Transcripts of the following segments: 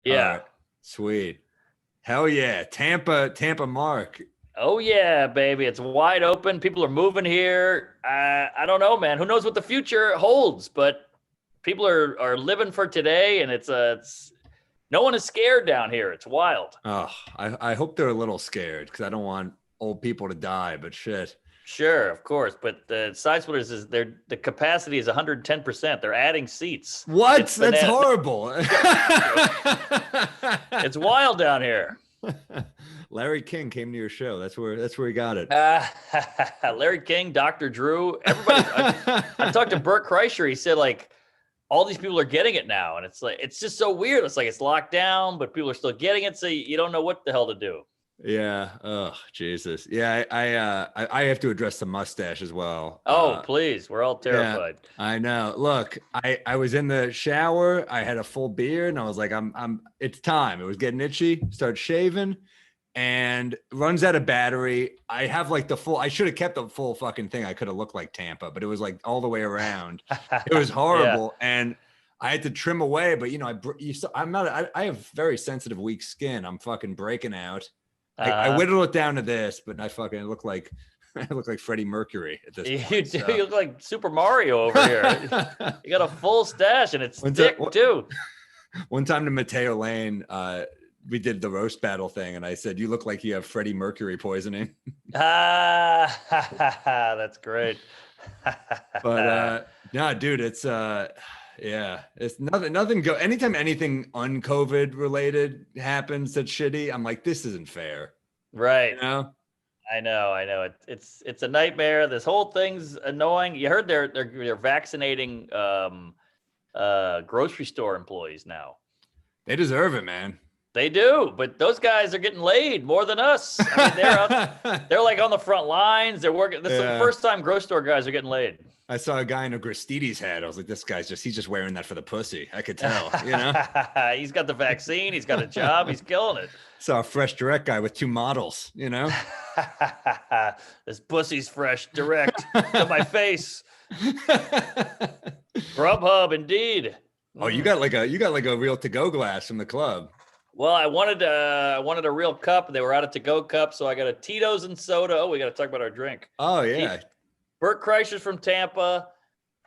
All Yeah. right. Sweet. Hell yeah. Tampa Mark. Oh yeah, baby, it's wide open. People are moving here. I don't know, man. Who knows what the future holds? But people are living for today, and it's no one is scared down here. It's wild. Oh, I hope they're a little scared because I don't want old people to die, but shit. Sure, of course, but the side splitters is the capacity is 110%. They're adding seats. What? It's That's banana. horrible. It's wild down here. Larry King came to your show. That's where he got it. Larry King, Dr. Drew, everybody. I talked to Burt Kreischer. He said like all these people are getting it now, and it's like it's just so weird. It's like it's locked down, but people are still getting it, so you don't know what the hell to do. Yeah. Oh, Jesus. Yeah. I have to address the mustache as well. Oh, please. We're all terrified. Yeah, I know. Look, I was in the shower. I had a full beard, and I was like, it's time. It was getting itchy. Start shaving, and runs out of battery. I have like I should have kept the full fucking thing. I could have looked like Tampa, but it was like all the way around. It was horrible, and I had to trim away. But I have very sensitive, weak skin. I'm fucking breaking out. I whittled it down to this, but I fucking look like Freddie Mercury at this point. You do. So. You look like Super Mario over here. You got a full stash, and it's thick too. One time to Mateo Lane, we did the roast battle thing, and I said, "You look like you have Freddie Mercury poisoning." That's great. But no, dude, it's yeah, it's nothing go. Anytime anything un-COVID related happens that's shitty, I'm like, this isn't fair. Right. You know? I know. It's a nightmare. This whole thing's annoying. You heard they're vaccinating grocery store employees now. They deserve it, man. They do, but those guys are getting laid more than us. I mean, they're like on the front lines. They're working. This is the first time grocery store guys are getting laid. I saw a guy in a Gristedes hat. I was like, this guy's he's just wearing that for the pussy. I could tell, you know? He's got the vaccine. He's got a job. He's killing it. Saw a Fresh Direct guy with 2 models, you know? This pussy's fresh direct to my face. Grubhub, indeed. Oh, you got like a real to-go glass from the club. Well, I wanted a real cup. They were out of to-go cup, so I got a Tito's and soda. Oh, we got to talk about our drink. Oh, yeah. Burt Kreischer's from Tampa.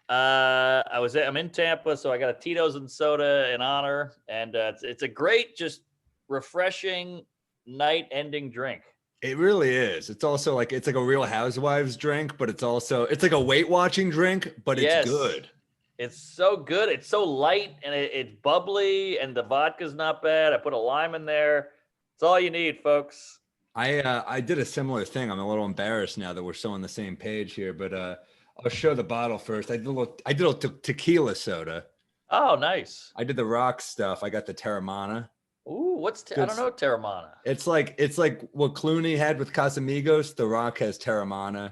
I'm in Tampa, so I got a Tito's and soda in honor, and it's a great, just refreshing night-ending drink. It really is. It's also like it's like a Real Housewives drink, but it's like a Weight Watching drink, but it's good. It's so good. It's so light and it's bubbly, and the vodka's not bad. I put a lime in there. It's all you need, folks. I did a similar thing. I'm a little embarrassed now that we're so on the same page here, but I'll show the bottle first. I did a little tequila soda. Oh, nice. I did the rock stuff. I got the Terramana. Ooh, I don't know Terramana. It's like what Clooney had with Casamigos. The Rock has Terramana.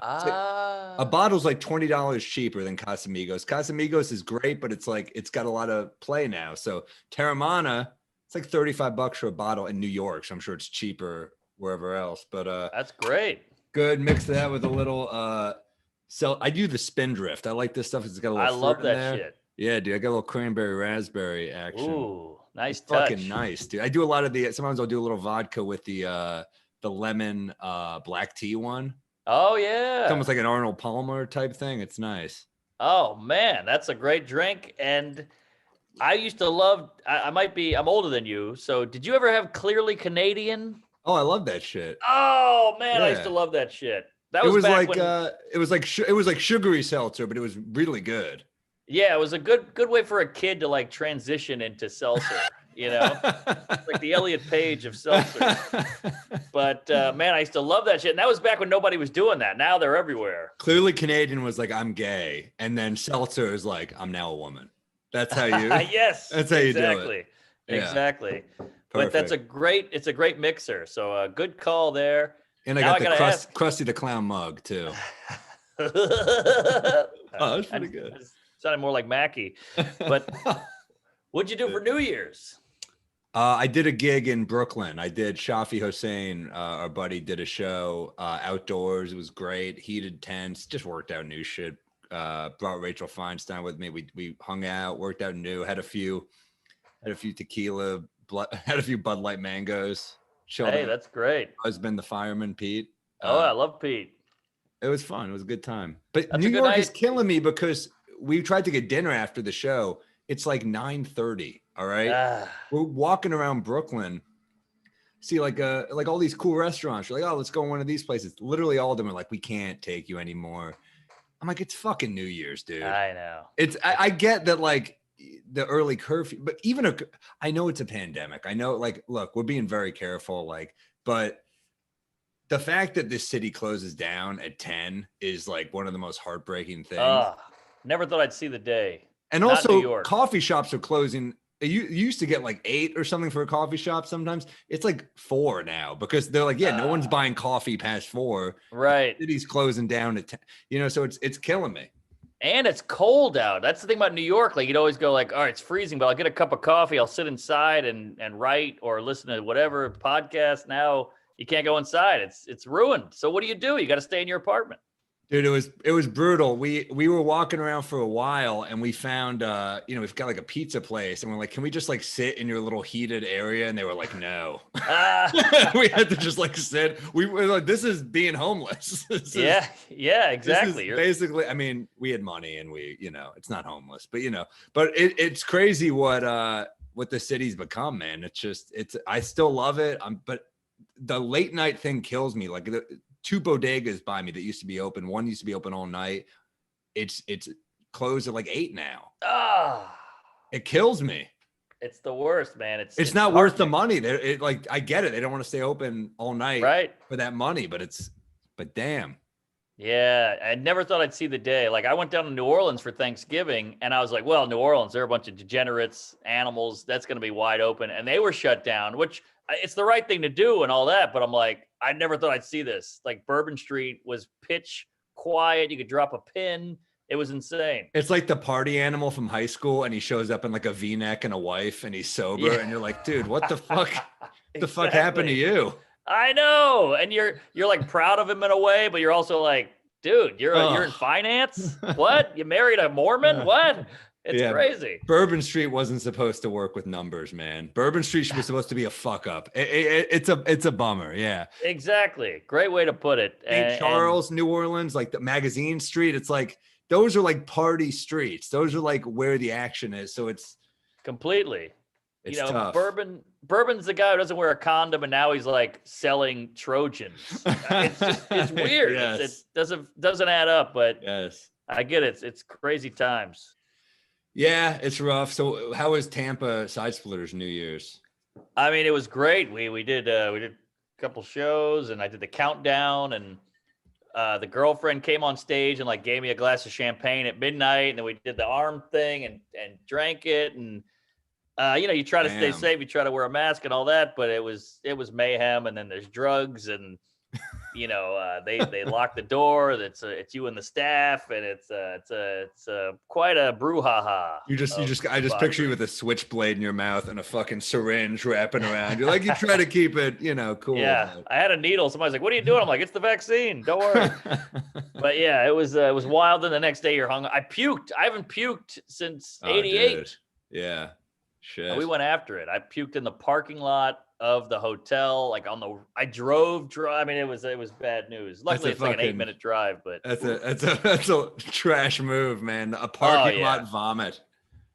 A bottle's like $20 cheaper than Casamigos. Casamigos is great, but it's got a lot of play now. So Terramana, it's like $35 for a bottle in New York. So I'm sure it's cheaper wherever else. But that's great. Good. Mix that with a little I do the Spindrift. I like this stuff. It's got a little. I love that shit. Yeah, dude. I got a little cranberry raspberry action. Ooh. Nice touch. Fucking nice, dude. I do a lot of sometimes I'll do a little vodka with the lemon black tea one. Oh yeah. It's almost like an Arnold Palmer type thing. It's nice. Oh man, that's a great drink. And I used to love I'm older than you. So did you ever have Clearly Canadian? Oh, I love that shit. Oh man, yeah. I used to love that shit. It was like sugary seltzer, but it was really good. Yeah, it was a good way for a kid to like transition into seltzer, you know, like the Elliot Page of seltzer. But man, I used to love that shit. And that was back when nobody was doing that. Now they're everywhere. Clearly Canadian was like, I'm gay. And then seltzer is like, I'm now a woman. That's how you. Yes. That's how you do it. Exactly. Yeah. But it's a great mixer. So good call there. And I got the Krusty the Clown mug too. Oh, that's pretty good. Sounded more like Mackie. But what'd you do for New Year's? I did a gig in Brooklyn. I did Shafi Hossein, our buddy, did a show outdoors. It was great. Heated tents, just worked out new shit. Brought Rachel Feinstein with me. We hung out, worked out new, had a few tequila had a few Bud Light mangoes. Chilled Hey, out. that's great. Husband, the fireman, Pete. Oh, I love Pete. It was fun. It was a good time. But That's New a good York is night. killing me because we tried to get dinner after the show. It's like 9:30. All right. Ah, We're walking around Brooklyn, see like all these cool restaurants. You're like, oh, let's go to one of these places. Literally all of them are like, we can't take you anymore. I'm like, it's fucking New Year's, dude. I know. I get that, like, the early curfew, but even I know it's a pandemic. I know, like, look, we're being very careful, like, but the fact that this city closes down at 10 is like one of the most heartbreaking things. Never thought I'd see the day. And Not New also, York. coffee shops are closing. You used to get like 8 or something for a coffee shop. Sometimes it's like 4 now because they're like, yeah, no one's buying coffee past 4. Right. The city's closing down at 10. So it's killing me. And it's cold out. That's the thing about New York. Like, you'd always go like, all right, it's freezing, but I'll get a cup of coffee. I'll sit inside and write or listen to whatever podcast. Now you can't go inside. It's ruined. So what do? You got to stay in your apartment. Dude, it was brutal. We were walking around for a while and we found we've got like a pizza place and we're like, can we just like sit in your little heated area? And they were like, no. We had to just like sit. We were like, this is being homeless. Yeah, exactly. Basically, I mean, we had money and it's not homeless, but but it's crazy what the city's become, man. I still love it. But the late night thing kills me. Like 2 bodegas by me that used to be open. One used to be open all night. It's closed at like 8 now. It kills me. It's the worst, man. It's not worth the money. I get it. They don't want to stay open all night, right, for that money, but damn. Yeah, I never thought I'd see the day. Like, I went down to New Orleans for Thanksgiving and I was like, well, New Orleans, they're a bunch of degenerates, animals. That's going to be wide open. And they were shut down, which it's the right thing to do and all that. But I'm like, I never thought I'd see this. Like, Bourbon Street was pitch quiet. You could drop a pin. It was insane. It's like the party animal from high school and he shows up in like a V-neck and a wife and he's sober. Yeah. And you're like, dude, what the fuck? Exactly. The fuck happened to you? I know. And you're like proud of him in a way, but you're also like, dude, you're in finance? What? You married a Mormon? What? It's crazy. Bourbon Street wasn't supposed to work with numbers, man. Bourbon Street was supposed to be a fuck up. It's a bummer. Yeah, exactly. Great way to put it. St. Charles, New Orleans, like the Magazine Street. It's like, those are like party streets. Those are like where the action is. So it's completely, it's tough. Bourbon's the guy who doesn't wear a condom and now he's like selling Trojans. It's weird. Yes. It doesn't add up, but yes, I get it. It's crazy times. Yeah, it's rough. So how was Tampa Side Splitters New Year's? I mean, it was great. We did a couple shows and I did the countdown and the girlfriend came on stage and like gave me a glass of champagne at midnight. And then we did the arm thing and drank it. And, you try to stay safe. You try to wear a mask and all that, but it was mayhem. And then there's drugs and, they lock the door. It's you and the staff, and it's quite a brouhaha. I just picture you with a switchblade in your mouth and a fucking syringe wrapping around. You're like, you try to keep it, cool. Yeah, I had a needle. Somebody's like, "What are you doing?" I'm like, "It's the vaccine. Don't worry." But yeah, it was wild. And the next day, you're hung. I puked. I haven't puked since '88. Yeah, shit. And we went after it. I puked in the parking lot of the hotel, like I drove. I mean, it was bad news. Luckily, it's like an 8-minute drive, but that's a trash move, man. A parking lot vomit.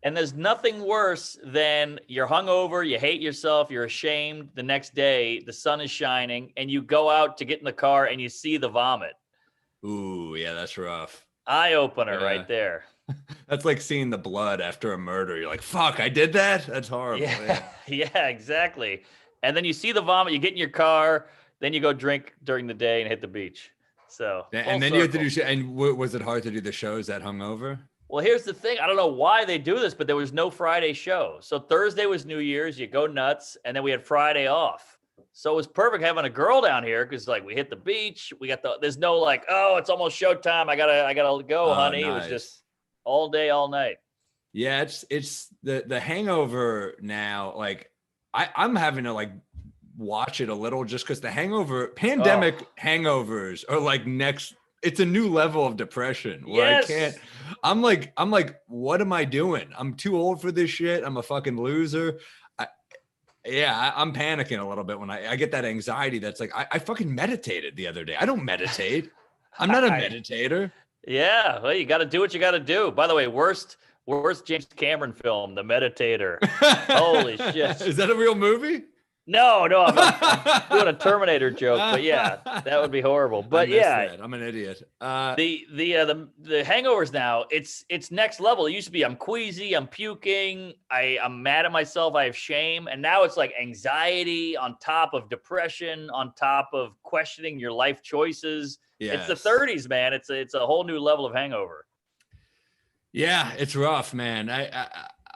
And there's nothing worse than you're hungover, you hate yourself, you're ashamed. The next day, the sun is shining, and you go out to get in the car and you see the vomit. Ooh, yeah, that's rough. Eye opener right there. That's like seeing the blood after a murder. You're like, fuck, I did that? That's horrible. Yeah, exactly. And then you see the vomit, you get in your car, then you go drink during the day and hit the beach. So, and then you have to do, and was it hard to do the shows that hungover? Well, here's the thing. I don't know why they do this, but there was no Friday show. So Thursday was New Year's, you go nuts, and then we had Friday off. So it was perfect having a girl down here because like we hit the beach, there's no like, oh, it's almost showtime, I gotta go, honey. Nice. It was just all day, all night. Yeah, it's the hangover now, like I'm having to like watch it a little just because the pandemic hangovers are like it's a new level of depression where I'm like, what am I doing? I'm too old for this shit. I'm a fucking loser. Yeah, I'm panicking a little bit when I get that anxiety. That's like, I fucking meditated the other day. I don't meditate. I'm not a meditator. Yeah, well, you got to do what you got to do. By the way, worst James Cameron film, The Meditator. Holy shit! Is that a real movie? No, I'm doing a Terminator joke, but yeah, that would be horrible. But yeah, that. I'm an idiot. The hangovers now, it's next level. It used to be I'm queasy, I'm puking, I'm mad at myself, I have shame, and now it's like anxiety on top of depression, on top of questioning your life choices. Yes. It's the 30s, man. It's a whole new level of hangover. Yeah, it's rough, man.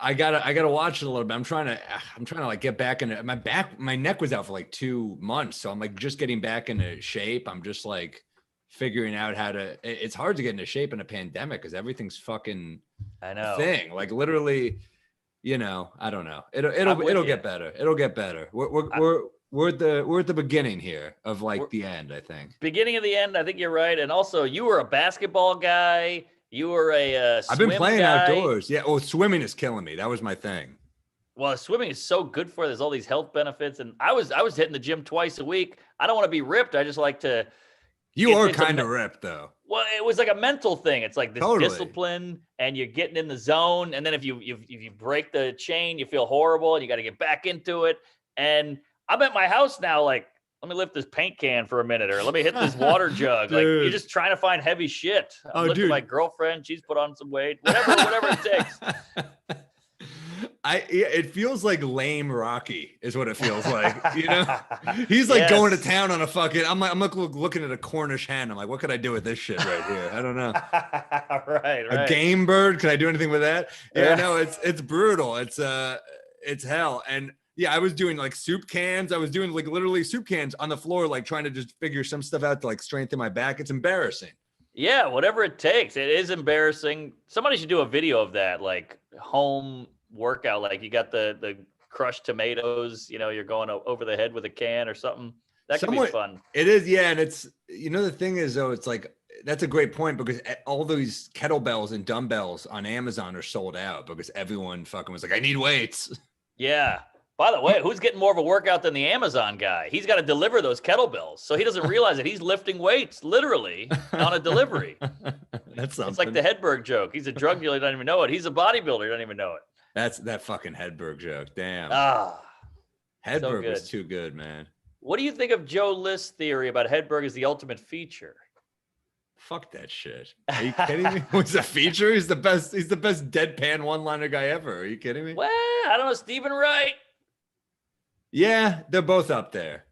I gotta watch it a little bit. I'm trying to like get back into my neck was out for like 2 months. So I'm like just getting back into shape. I'm just like figuring out how to, it's hard to get into shape in a pandemic because everything's fucking a thing. Like literally, I don't know. It'll get better. It'll get better. We're at the beginning here of like the end, I think. Beginning of the end, I think you're right. And also you were a basketball guy. You were a I've been playing outdoors. Yeah. Oh, swimming is killing me. That was my thing. Well, swimming is so good for you. There's all these health benefits. And I was hitting the gym twice a week. I don't want to be ripped. I just like to. You are kind of ripped though. Well, it was like a mental thing. It's like this discipline and you're getting in the zone. And then if you break the chain, you feel horrible and you got to get back into it. And I'm at my house now, like, let me lift this paint can for a minute, or let me hit this water jug. Like you're just trying to find heavy shit. I'm looking at my girlfriend. She's put on some weight, whatever it takes. It feels like lame Rocky is what it feels like. He's like going to town on a fucking, I'm looking at a Cornish hen. I'm like, what could I do with this shit right here? I don't know. Right. A game bird. Could I do anything with that? Yeah, no, it's brutal. It's hell. And yeah, I was doing like soup cans. I was doing like literally soup cans on the floor, like trying to just figure some stuff out to like strengthen my back. It's embarrassing. Yeah, whatever it takes. It is embarrassing. Somebody should do a video of that, like home workout. Like you got the crushed tomatoes, you're going over the head with a can or something. That could be fun. It is, yeah. And it's, the thing is though, it's like, that's a great point because all these kettlebells and dumbbells on Amazon are sold out because everyone fucking was like, I need weights. Yeah. By the way, who's getting more of a workout than the Amazon guy? He's got to deliver those kettlebells. So he doesn't realize that he's lifting weights literally on a delivery. That's something. It's like the Hedberg joke. He's a drug dealer, doesn't even know it. He's a bodybuilder, doesn't even know it. That's that fucking Hedberg joke. Damn. Hedberg was too good, man. What do you think of Joe List's theory about Hedberg as the ultimate feature? Fuck that shit. Are you kidding me? What's a feature? He's the best deadpan one-liner guy ever. Are you kidding me? Well, I don't know. Stephen Wright. Yeah, they're both up there.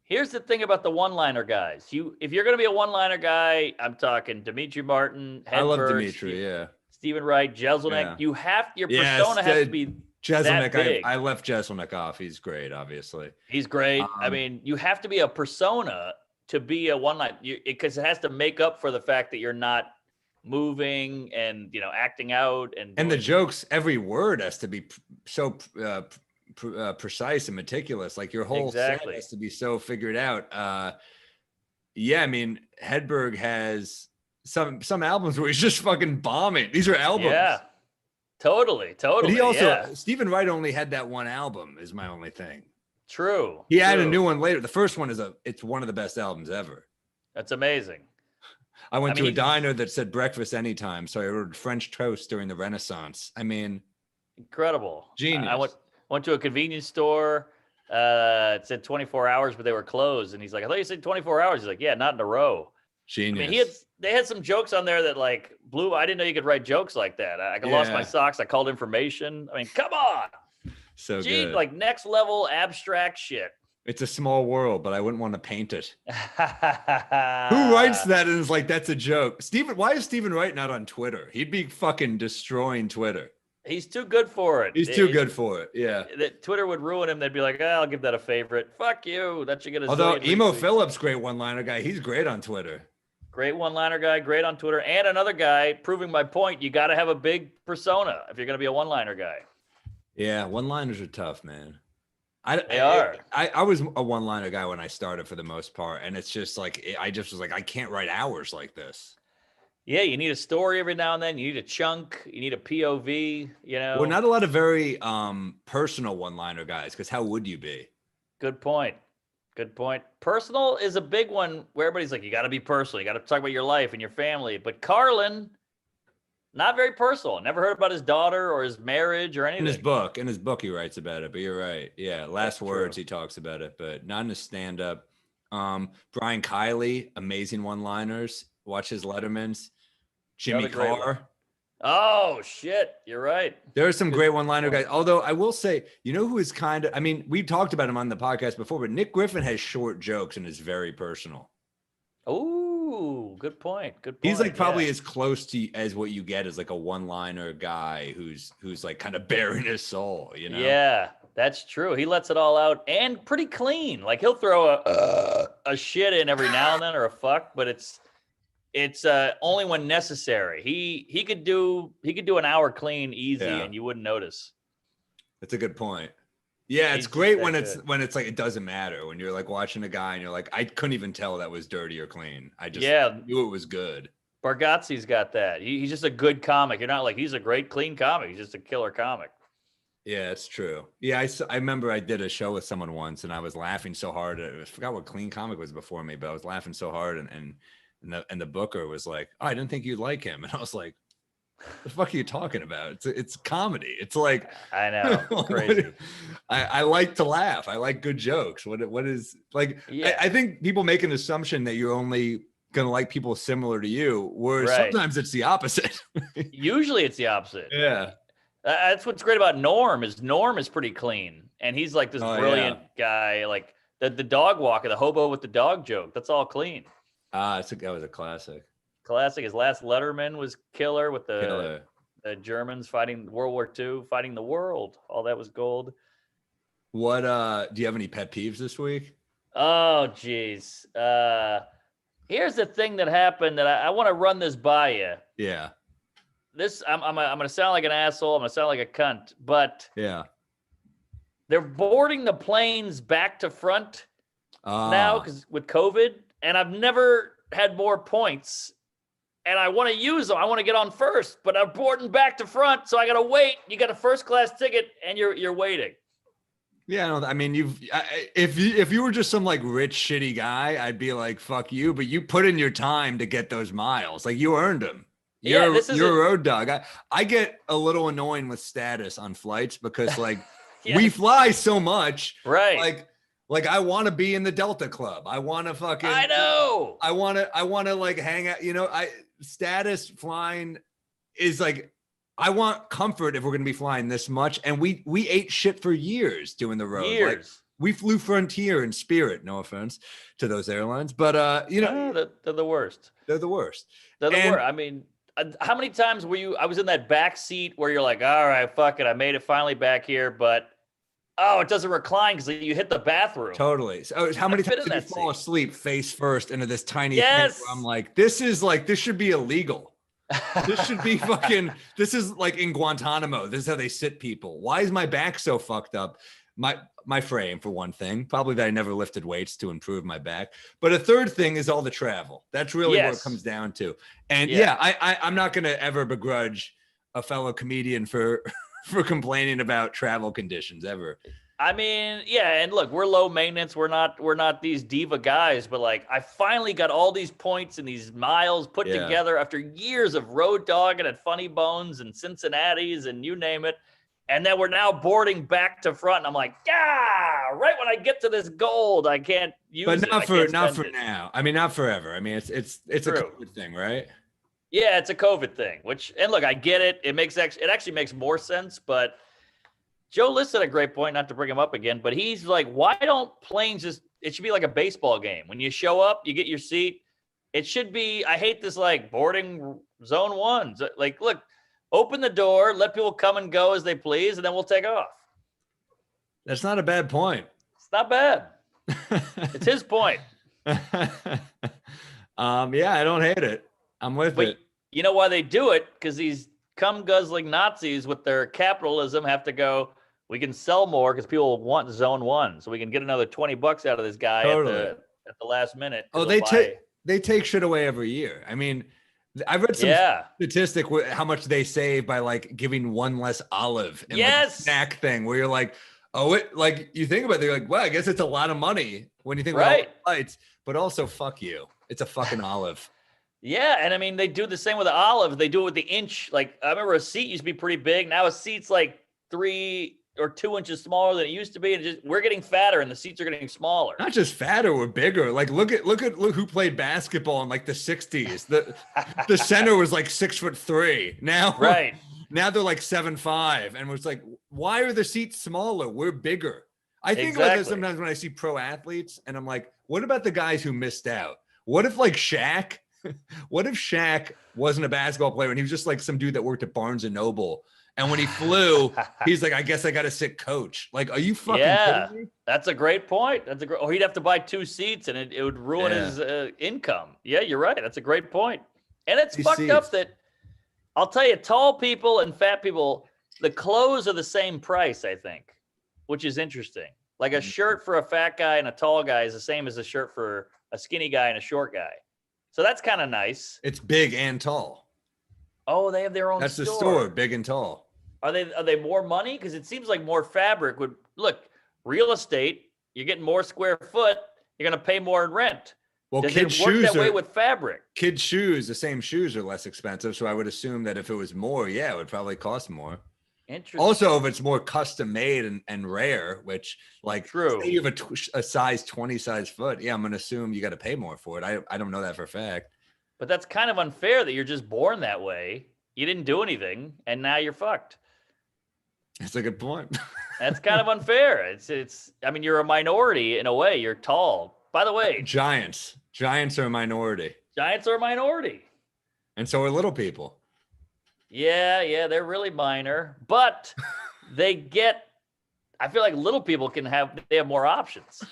Here's the thing about the one-liner guys. If you're going to be a one-liner guy, I'm talking Dimitri Martin, Hedberg, I love Dimitri, yeah. Stephen Wright, Jeselnik. Yeah. Your persona has to be Jeselnik. That big. I left Jeselnik off. He's great, obviously. He's great. I mean, you have to be a persona to be a one-line, because it has to make up for the fact that you're not moving and acting out and the jokes. Every word has to be so precise and meticulous. Like your whole set has to be so figured out. Yeah, I mean, Hedberg has some albums where he's just fucking bombing. These are albums. Yeah, totally. But he also Stephen Wright only had that one album. Is my only thing. True. He had a new one later. The first one it's one of the best albums ever. That's amazing. I went to a diner that said breakfast anytime, so I ordered French toast during the Renaissance. I mean, incredible. Genius. I went to a convenience store. It said 24 hours, but they were closed. And he's like, I thought you said 24 hours. He's like, yeah, not in a row. Genius. I mean, they had some jokes on there that like blew. I didn't know you could write jokes like that. I lost my socks. I called information. I mean, come on. So good. Like next level abstract shit. It's a small world, but I wouldn't want to paint it. Who writes that and is like, that's a joke? Why is Stephen Wright not on Twitter? He'd be fucking destroying Twitter. He's too good for it. He's too good for it. Yeah. Twitter would ruin him. They'd be like, I'll give that a favorite. Fuck you. That should get a Although Emo Phillips, great one-liner guy. He's great on Twitter. Great one-liner guy. Great on Twitter. And another guy, proving my point, you got to have a big persona if you're going to be a one-liner guy. Yeah, one-liners are tough, man. They are. I was a one-liner guy when I started for the most part. And it's just like, I just was like, I can't write hours like this. Yeah, you need a story every now and then. You need a chunk. You need a POV. You Well, know. not a lot of very personal one-liner guys, because how would you be? Good point. Good point. Personal is a big one where everybody's like, you got to be personal. You got to talk about your life and your family. But Carlin, not very personal. Never heard about his daughter or his marriage or anything. In his book, he writes about it. But you're right. Yeah, last words he talks about it, but not in his stand-up. Brian Kiley, amazing one-liners. Watch his Lettermans. Jimmy Carr. Oh shit, you're right. There are some great one-liner guys. Although I will say, you know who is kind of, I mean, we talked about him on the podcast before, but Nick Griffin has short jokes and is very personal. Oh, good point. Good point. He's like probably as close to as what you get as like a one-liner guy who's like kind of bearing his soul, you know? Yeah, that's true. He lets it all out and pretty clean. Like he'll throw a shit in every now and then or a fuck, but it's only when necessary. He could do an hour clean easy and you wouldn't notice. That's a good point. Yeah, it's great when it's like it doesn't matter when you're like watching a guy and you're like, I couldn't even tell that was dirty or clean. I just knew it was good. Bargatze's got that. He's just a good comic. You're not like he's a great clean comic. He's just a killer comic. Yeah, it's true. Yeah, I remember I did a show with someone once and I was laughing so hard. I forgot what clean comic was before me, but I was laughing so hard and the booker was like, oh, I didn't think you'd like him. And I was like, the fuck are you talking about? It's comedy. It's like, I know, crazy. I like to laugh. I like good jokes. What is like? Yeah. I think people make an assumption that you're only gonna like people similar to you, whereas sometimes it's the opposite. Usually it's the opposite. Yeah, that's what's great about Norm is pretty clean, and he's like this brilliant guy. Like the dog walker, the hobo with the dog joke. That's all clean. That was a classic. Classic. His last Letterman was killer with the Germans fighting World War II, fighting the world. All that was gold. What do you have any pet peeves this week? Oh geez. Here's the thing that happened that I want to run this by you. Yeah. I'm gonna sound like an asshole. I'm gonna sound like a cunt, but yeah, they're boarding the planes back to front now because with COVID, and I've never had more points. And I want to use them. I want to get on first, but I'm boarding back to front, so I gotta wait. You got a first class ticket, and you're waiting. Yeah, no, I mean, if you were just some like rich shitty guy, I'd be like, fuck you. But you put in your time to get those miles, like you earned them. You're a road dog. I get a little annoying with status on flights because like we fly so much, right? Like I want to be in the Delta Club. I want to fucking. I know. I want to like hang out. You know, status flying is like, I want comfort if we're gonna be flying this much. And we ate shit for years doing the road. Years. Like, we flew Frontier and Spirit. No offense to those airlines, but you know, they're the worst. They're the worst. They're the worst. I mean, how many times were you? I was in that back seat where you're like, all right, fuck it, I made it finally back here, but. Oh, it doesn't recline because you hit the bathroom. Totally. So how many times did you fall asleep face first into this tiny thing where I'm like, this should be illegal. This should be fucking, this is like in Guantanamo. This is how they sit people. Why is my back so fucked up? My frame, for one thing, probably that I never lifted weights to improve my back. But a third thing is all the travel. That's really what it comes down to. And I'm not going to ever begrudge a fellow comedian for complaining about travel conditions ever. I mean, yeah, and look, we're low maintenance. We're not these diva guys, but like I finally got all these points and these miles put together after years of road dogging at Funny Bones and Cincinnati's and you name it. And then we're now boarding back to front. And I'm like, right when I get to this gold, I can't use it. But not for now. I mean, not forever. I mean, it's a COVID thing, right? Yeah, it's a COVID thing, and look, I get it. It actually makes more sense, but Joe listed a great point, not to bring him up again, but he's like, why don't planes it should be like a baseball game. When you show up, you get your seat. It should be, I hate this like boarding zone one. Like, look, open the door, let people come and go as they please, and then we'll take off. That's not a bad point. It's not bad. It's his point. Yeah, I don't hate it. I'm with it. You know why they do it? Because these cum-guzzling Nazis with their capitalism have to go, we can sell more because people want zone one. So we can get another $20 out of this guy at the last minute. Oh, they take shit away every year. I mean, I read some Yeah. statistic how much they save by like giving one less olive in like a Yes. snack thing where you're like, oh, it like you think about it, you're like, well, I guess it's a lot of money when you think about all Right. the lights, but also fuck you. It's a fucking olive. Yeah, and I mean they do the same with the olive. They do it with the inch. Like I remember a seat used to be pretty big. Now a seat's like 3 or 2 inches smaller than it used to be. And just we're getting fatter, and the seats are getting smaller. Not just fatter or bigger. Like look who played basketball in like the 60s. The center was like 6'3". Now Right. now they're like 7'5", and it's like, why are the seats smaller? We're bigger. I think about this Exactly. sometimes when I see pro athletes, and I'm like, what about the guys who missed out? What if like Shaq? What if Shaq wasn't a basketball player and he was just like some dude that worked at Barnes and Noble? And when he flew, he's like, I guess I got a sick coach. Like, are you fucking kidding me? That's a great point. That's a great. Or he'd have to buy 2 seats, and it would ruin his income. Yeah, you're right. That's a great point. And it's These fucked up seats. that I'll tell you, tall people and fat people, the clothes are the same price. I think, which is interesting. Like a shirt for a fat guy and a tall guy is the same as a shirt for a skinny guy and a short guy. So that's kind of nice. It's big and tall. Oh, they have their own That's store. the store, big and tall. Are they more money? Because it seems like more fabric would look. Real estate, you're getting more square foot. You're going to pay more in rent. Well, Does kids' it work shoes that way are with fabric? kids' shoes. The same shoes are less expensive, so I would assume that if it was more, yeah, it would probably cost more. Interesting. Also, if it's more custom made and rare, which like True. say you have a size 20 size foot, yeah, I'm gonna assume you got to pay more for it. I don't know that for a fact. But that's kind of unfair that you're just born that way. You didn't do anything, and now you're fucked. It's a good point. That's kind of unfair. It's. I mean, you're a minority in a way. You're tall. By the way, Giants are a minority, giants are a minority. and so are little people. Yeah, they're really minor, but they get. I feel like little people they have more options.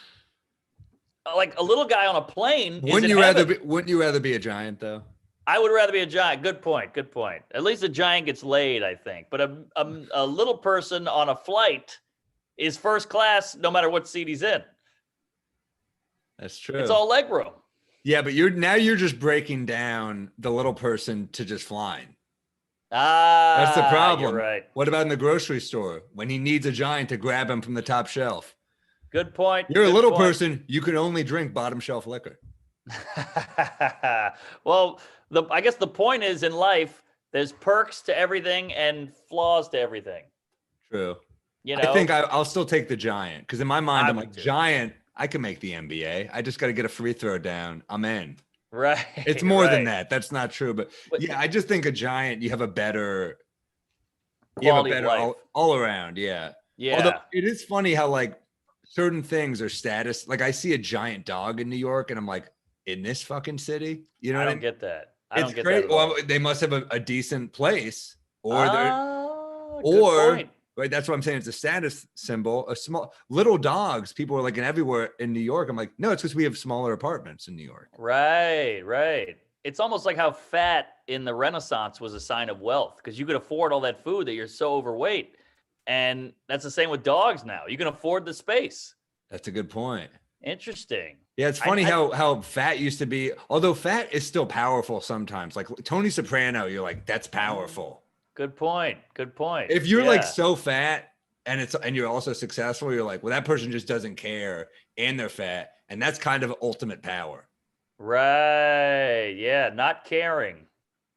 Like a little guy on a plane. Wouldn't you rather be a giant though? I would rather be a giant. Good point. At least a giant gets laid, I think. But a little person on a flight is first class, no matter what seat he's in. That's true. It's all leg room. Yeah, but you're just breaking down the little person to just flying. That's the problem. You're right. What about in the grocery store when he needs a giant to grab him from the top shelf? Good point. You're a Good little point. person. You can only drink bottom shelf liquor. Well, I guess the point is in life, there's perks to everything and flaws to everything. True. You know, I think I'll still take the giant because in my mind, I'm would like, too. giant, I can make the NBA. I just got to get a free throw down. I'm in. right? It's more than right. that. That's not true. But But- yeah, I just think a giant, you have a better Quality of life. all around. Yeah. Yeah. Although it is funny how like certain things are status. Like I see a giant dog in New York and I'm like, in this fucking city, you know I what I don't mean? get that. I It's don't get great. that. At all. Well, they must have a decent place or Good or point. right. That's what I'm saying. It's a status symbol. A small little dogs. People are like in everywhere in New York. I'm like, no, it's because we have smaller apartments in New York. Right. It's almost like how fat in the Renaissance was a sign of wealth because you could afford all that food that you're so overweight. And that's the same with dogs now. You can afford the space. That's a good point. Interesting. Yeah, it's funny how fat used to be. Although fat is still powerful sometimes. Like Tony Soprano, you're like, that's powerful. Good point. If you're like Yeah. so fat and you're also successful, you're like, well, that person just doesn't care and they're fat, and that's kind of ultimate power. Right. Yeah. Not caring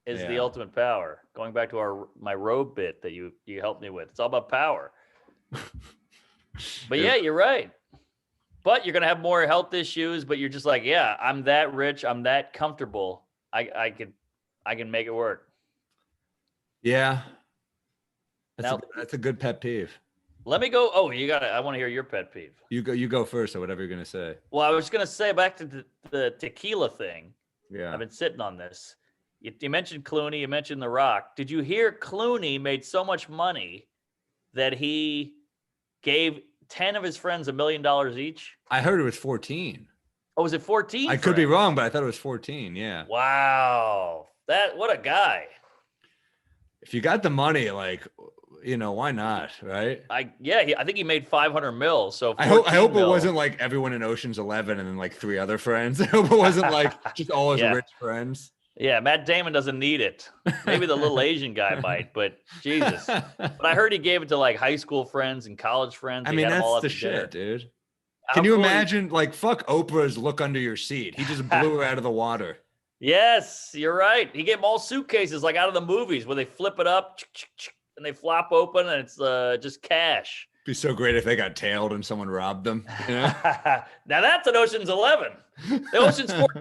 is the Yeah. ultimate power. Going back to my robe bit that you helped me with. It's all about power. But yeah, you're right. But you're gonna have more health issues, but you're just like, yeah, I'm that rich, I'm that comfortable. I can make it work. Yeah, Now- that's a good pet peeve. Let me go. Oh, I want to hear your pet peeve. You go first or whatever you're gonna say. Well, I was gonna say back to the tequila thing. Yeah. I've been sitting on this. You mentioned Clooney, you mentioned The Rock. Did you hear Clooney made so much money that he gave 10 of his friends $1 million each? I heard it was 14. Oh, was it 14? I could be wrong, but I thought it was 14. Yeah. Wow. What a guy. If you got the money, like, why not? Right. I think he made 500 mil. So I hope 14 it mil. wasn't like everyone in Ocean's 11 and then like 3 other friends. I hope it wasn't like just all his Yeah. rich friends. Yeah, Matt Damon doesn't need it. Maybe the little Asian guy might, but Jesus. But I heard he gave it to like high school friends and college friends. I He mean, had them all that's out the to dinner. shit, dude. How Can you cool imagine, like, fuck Oprah's look under your seat? He just blew her out of the water. Yes, you're right. He gave them all suitcases like out of the movies where they flip it up and they flop open and it's just cash. It'd be so great if they got tailed and someone robbed them. You know? Now that's an Ocean's 11. The Ocean's 14.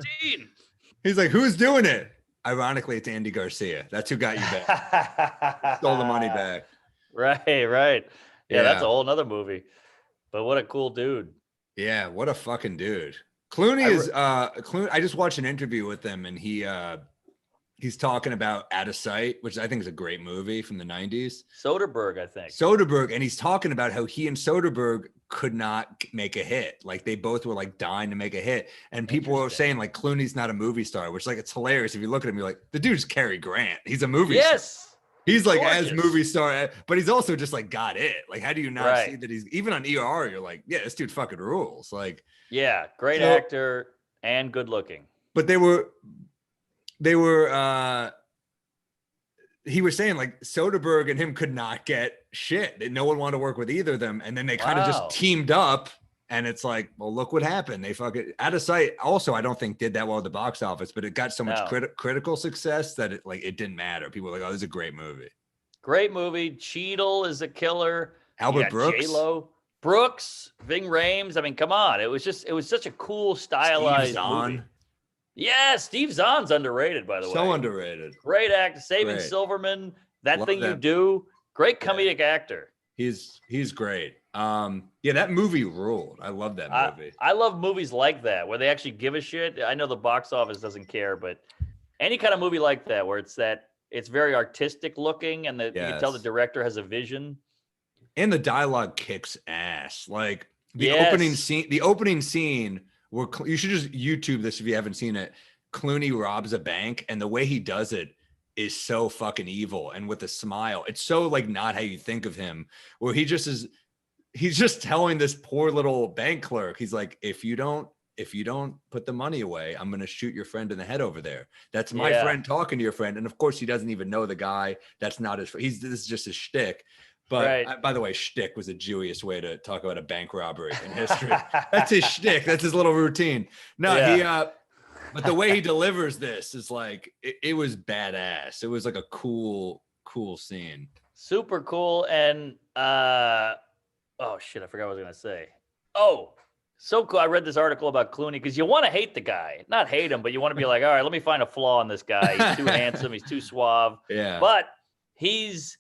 He's like, who's doing it? Ironically, it's Andy Garcia. That's who got you back. Stole the money back. Right. Yeah, that's a whole nother movie. But what a cool dude. Yeah, what a fucking dude. Clooney is Clooney. I just watched an interview with him, and he's talking about Out of Sight, which I think is a great movie from the 90s. Soderbergh, I think. Soderbergh, and he's talking about how he and Soderbergh could not make a hit. Like they both were like dying to make a hit. And people were saying like Clooney's not a movie star, which like it's hilarious. If you look at him, you're like, the dude's Cary Grant. He's a movie star. He's like as movie star, but he's also just like got it. Like, how do you not see that he's even on ER? You're like, yeah, this dude fucking rules. Like, yeah, great actor and good looking. But they were he was saying like Soderbergh and him could not get shit. No one wanted to work with either of them. And then they kind of just teamed up. And it's like, well, look what happened. They fucking Out of Sight. Also, I don't think did that well at the box office, but it got so much critical success that it didn't matter. People were like, oh, this is a great movie. Great movie. Cheadle is a killer. Albert Brooks. J-Lo. Brooks, Ving Rhames. I mean, come on. It was such a cool stylized movie. Yeah, Steve Zahn's underrated, by the way. So underrated. Great actor. Saving Silverman. That Thing You Do. Great comedic actor. He's great. Yeah, that movie ruled. I love that movie. I love movies like that where they actually give a shit. I know the box office doesn't care, but any kind of movie like that where it's very artistic looking and you can tell the director has a vision. And the dialogue kicks ass. Like the opening scene where you should just YouTube this if you haven't seen it. Clooney robs a bank, and the way he does it is so fucking evil and with a smile. It's so like not how you think of him, where he's just telling this poor little bank clerk, he's like, if you don't put the money away, I'm going to shoot your friend in the head over there. That's my friend talking to your friend. And of course he doesn't even know the guy. That's not his friend. This is just his shtick. But by the way, shtick was a Jewish way to talk about a bank robbery in history. That's his shtick. That's his little routine. No, but the way he delivers this is like, it was badass. It was like a cool scene. Super cool. And, oh shit, I forgot what I was going to say. Oh, so cool. I read this article about Clooney because you want to hate the guy. Not hate him, but you want to be like, all right, let me find a flaw in this guy. He's too handsome. He's too suave. Yeah. But he's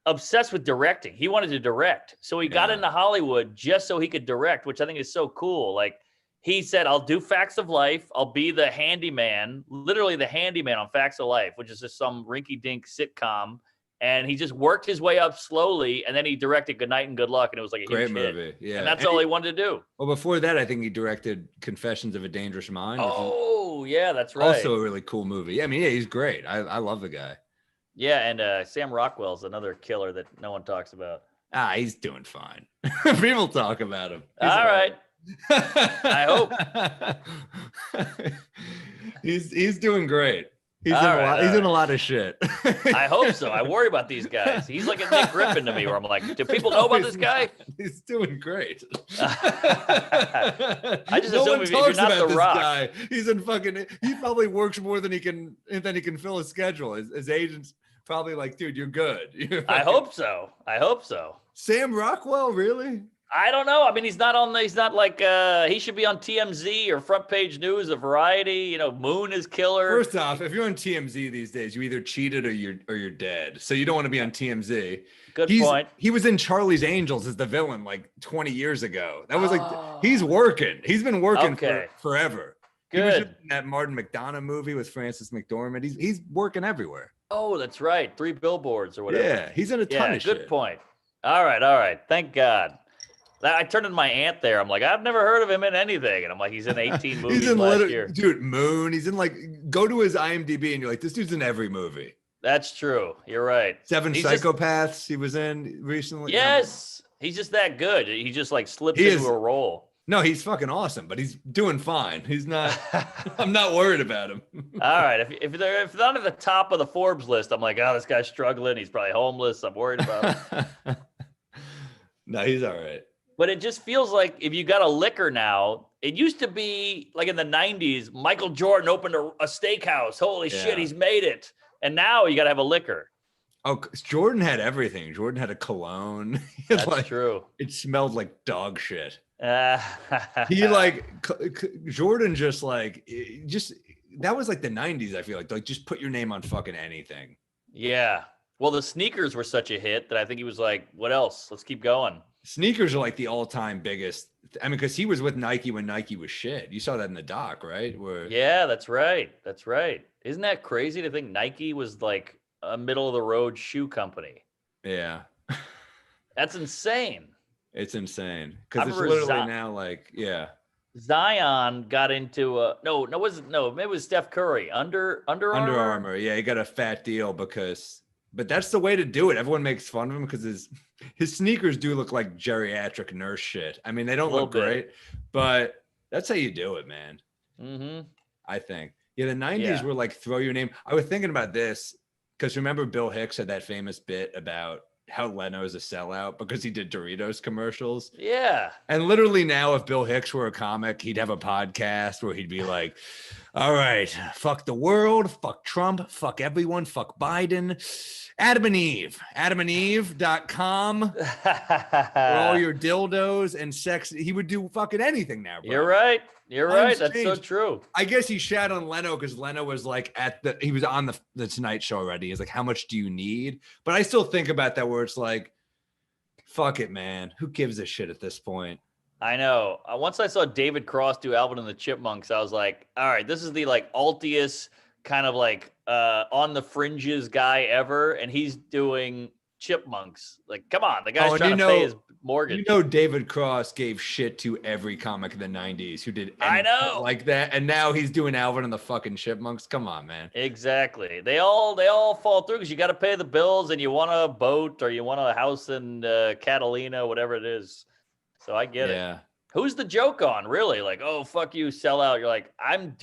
obsessed with directing. He wanted to direct. So he got into Hollywood just so he could direct, which I think is so cool. Like he said, I'll do Facts of Life. I'll be the handyman, literally the handyman on Facts of Life, which is just some rinky-dink sitcom. And he just worked his way up slowly, and then he directed Good Night and Good Luck, and it was like a great huge movie. hit. Yeah, and that's all he wanted to do. Well, before that, I think he directed Confessions of a Dangerous Mind. Oh, yeah, that's right. Also a really cool movie. Yeah, I mean, he's great. I love the guy. Yeah, and Sam Rockwell's another killer that no one talks about. He's doing fine. People talk about him. All right. I hope. He's doing great. He's in a lot of shit. I hope so. I worry about these guys. He's like a Nick Griffin to me, where I'm like, do people know about this guy? He's doing great. I just assume if you're not The Rock. Guy. He probably works more than he can fill his schedule. His agent's probably like, dude, you're good. I hope so. Sam Rockwell, really? I don't know. I mean, he's not like, he should be on TMZ or Front Page News or Variety. You know, Moon is killer. First off, if you're on TMZ these days, you either cheated or you're dead. So you don't want to be on TMZ. Good point. He was in Charlie's Angels as the villain like 20 years ago. That was he's working. He's been working for forever. Good. He was in that Martin McDonough movie with Frances McDormand. He's working everywhere. Oh, that's right. 3 Billboards or whatever. Yeah, he's in a ton of shit. Good point. All right. Thank God. I turned to my aunt there. I'm like, I've never heard of him in anything. And I'm like, he's in 18 movies last year. Dude, Moon. He's in go to his IMDb and you're like, this dude's in every movie. That's true. You're right. Seven Psychopaths he was in recently. Yes. He's just that good. He just like slips into a role. No, he's fucking awesome, but he's doing fine. He's not. I'm not worried about him. All right, if they're not at the top of the Forbes list, I'm like, oh, this guy's struggling. He's probably homeless. I'm worried about him. No, he's all right. But it just feels like if you got a liquor now, it used to be like in the 90s, Michael Jordan opened a steakhouse. Holy shit, he's made it. And now you got to have a liquor. Oh, Jordan had everything. Jordan had a cologne. That's like, true. It smelled like dog shit. He Jordan just that was like the 90s. I feel like just put your name on fucking anything. Yeah. Well, the sneakers were such a hit that I think he was like, what else? Let's keep going. Sneakers are like the all-time biggest. I mean, because he was with Nike when Nike was shit. You saw that in the doc, right? Yeah, that's right. That's right. Isn't that crazy to think Nike was like a middle-of-the-road shoe company? Yeah. That's insane. It's insane because it's literally now like, yeah. Zion got into maybe it was Steph Curry under Armour. Under Armour, yeah, he got a fat deal but that's the way to do it. Everyone makes fun of him because his sneakers do look like geriatric nurse shit. I mean, they don't look great, but that's how you do it, man. Mm-hmm. I think. Yeah, the 90s were like throw your name. I was thinking about this because remember Bill Hicks had that famous bit about how Leno's a sellout because he did Doritos commercials. Yeah. And literally now, if Bill Hicks were a comic, he'd have a podcast where he'd be like, all right, fuck the world, fuck Trump, fuck everyone, fuck Biden, Adam and Eve, adamandeve.com for all your dildos and sex. He would do fucking anything now, bro. You're right. You're right. That's so true. I guess he shat on Leno because Leno was like he was on the Tonight Show already. He's like, how much do you need? But I still think about that where it's like, fuck it, man. Who gives a shit at this point? I know. Once I saw David Cross do Alvin and the Chipmunks, I was like, all right, this is the like altiest kind of like on the fringes guy ever. And he's doing Chipmunks. Like, come on. The guy's trying to pay his mortgage. You know, David Cross gave shit to every comic in the 90s who did anything like that. And now he's doing Alvin and the fucking Chipmunks. Come on, man. Exactly. They all fall through because you got to pay the bills and you want a boat or you want a house in Catalina, whatever it is. So I get it. Who's the joke on, really? Like, oh, fuck you, sell out. You're like, I'm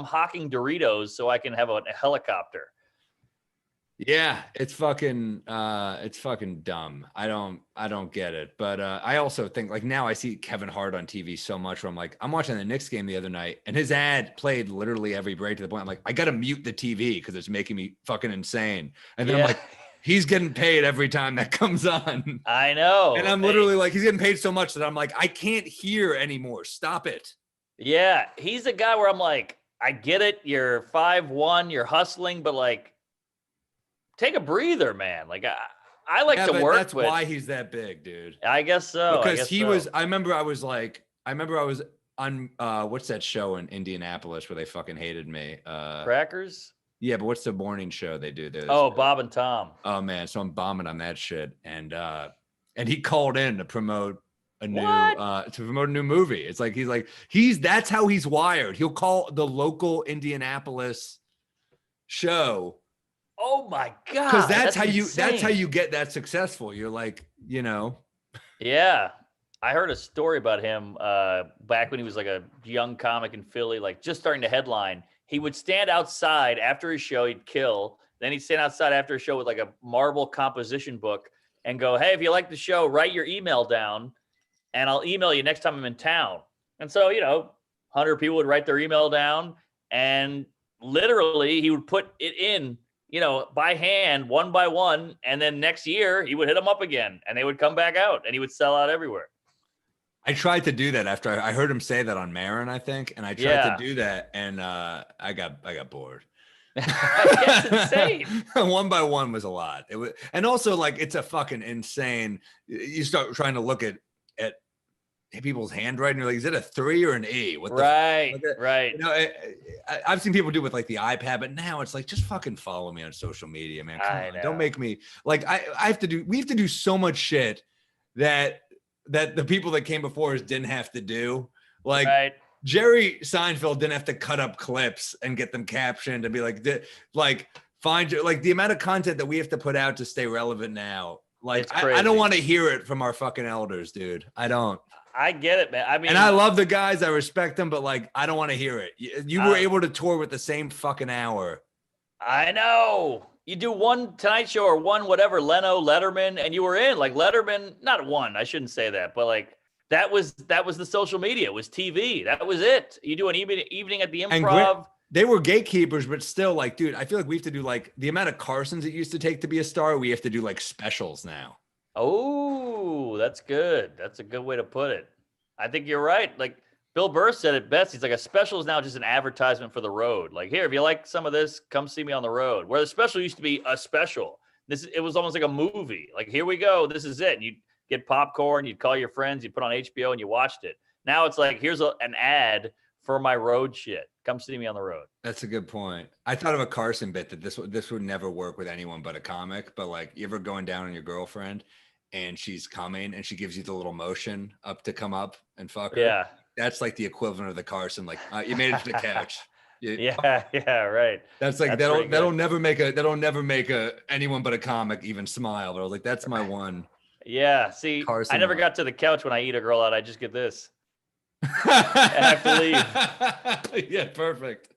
hawking Doritos so I can have a helicopter. Yeah, it's fucking dumb. I don't get it. But I also think like now I see Kevin Hart on TV so much where I'm like, I'm watching the Knicks game the other night and his ad played literally every break to the point I'm like, I gotta mute the TV because it's making me fucking insane. And then I'm like, he's getting paid every time that comes on. I know. And I'm literally like, he's getting paid so much that I'm like, I can't hear anymore. Stop it. Yeah, he's a guy where I'm like, I get it. You're 5'1", you're hustling, but like, take a breather, man. Like I like to work. That's why he's that big, dude. I guess so. Because I remember I was on what's that show in Indianapolis where they fucking hated me? Crackers? Yeah, but what's the morning show they do? Bob and Tom. Oh man, so I'm bombing on that shit. And he called in to promote a new movie. It's like that's how he's wired. He'll call the local Indianapolis show. Oh my God. Because that's how you get that successful. You're like, you know. Yeah. I heard a story about him back when he was like a young comic in Philly, like just starting to headline. He would stand outside after his show, he'd kill. Then he'd stand outside after a show with like a marble composition book and go, hey, if you like the show, write your email down and I'll email you next time I'm in town. And so, 100 people would write their email down and literally he would put it in, by hand, one by one. And then next year he would hit them up again and they would come back out and he would sell out everywhere. I tried to do that after I heard him say that on Marin, I think. And I tried to do that and I got bored. That's insane. One by one was a lot. It was, and also like, it's a fucking insane. You start trying to look at people's handwriting. You're like, is it a 3 or an E? Right. I've seen people do it with like the iPad, but now it's like, just fucking follow me on social media, man. Come on. Don't make me like, we have to do so much shit that the people that came before us didn't have to do. Like Jerry Seinfeld didn't have to cut up clips and get them captioned and be like, find like the amount of content that we have to put out to stay relevant now. Like, I don't want to hear it from our fucking elders, dude. I don't. I get it, man. I mean, and I love the guys. I respect them, but like, I don't want to hear it. You were able to tour with the same fucking hour. I know. You do one Tonight Show or one whatever, Leno, Letterman, and you were in. Like Letterman, not one. I shouldn't say that, but like that was the social media. It was TV. That was it. You do an evening at the Improv. They were gatekeepers, but still, like, dude, I feel like we have to do like the amount of Carsons it used to take to be a star. We have to do like specials now. Oh, that's good. That's a good way to put it. I think you're right. Like Bill Burr said it best. He's like, a special is now just an advertisement for the road. Like, here, if you like some of this, come see me on the road. Where the special used to be a special. It was almost like a movie. Like, here we go. This is it. And you'd get popcorn. You'd call your friends. You'd put on HBO and you watched it. Now it's like, here's an ad for my road shit. Come see me on the road. That's a good point. I thought of a Carson bit that this would never work with anyone but a comic. But like, you ever going down on your girlfriend and she's coming and she gives you the little motion up to come up and fuck her? Yeah. That's like the equivalent of the Carson. Like, you made it to the couch. Yeah, right. That's like that'll never make anyone but a comic even smile. But I was like, that's my one. Yeah. See, Carson I never got to the couch when I eat a girl out. I just get this. I have to leave. Yeah, perfect.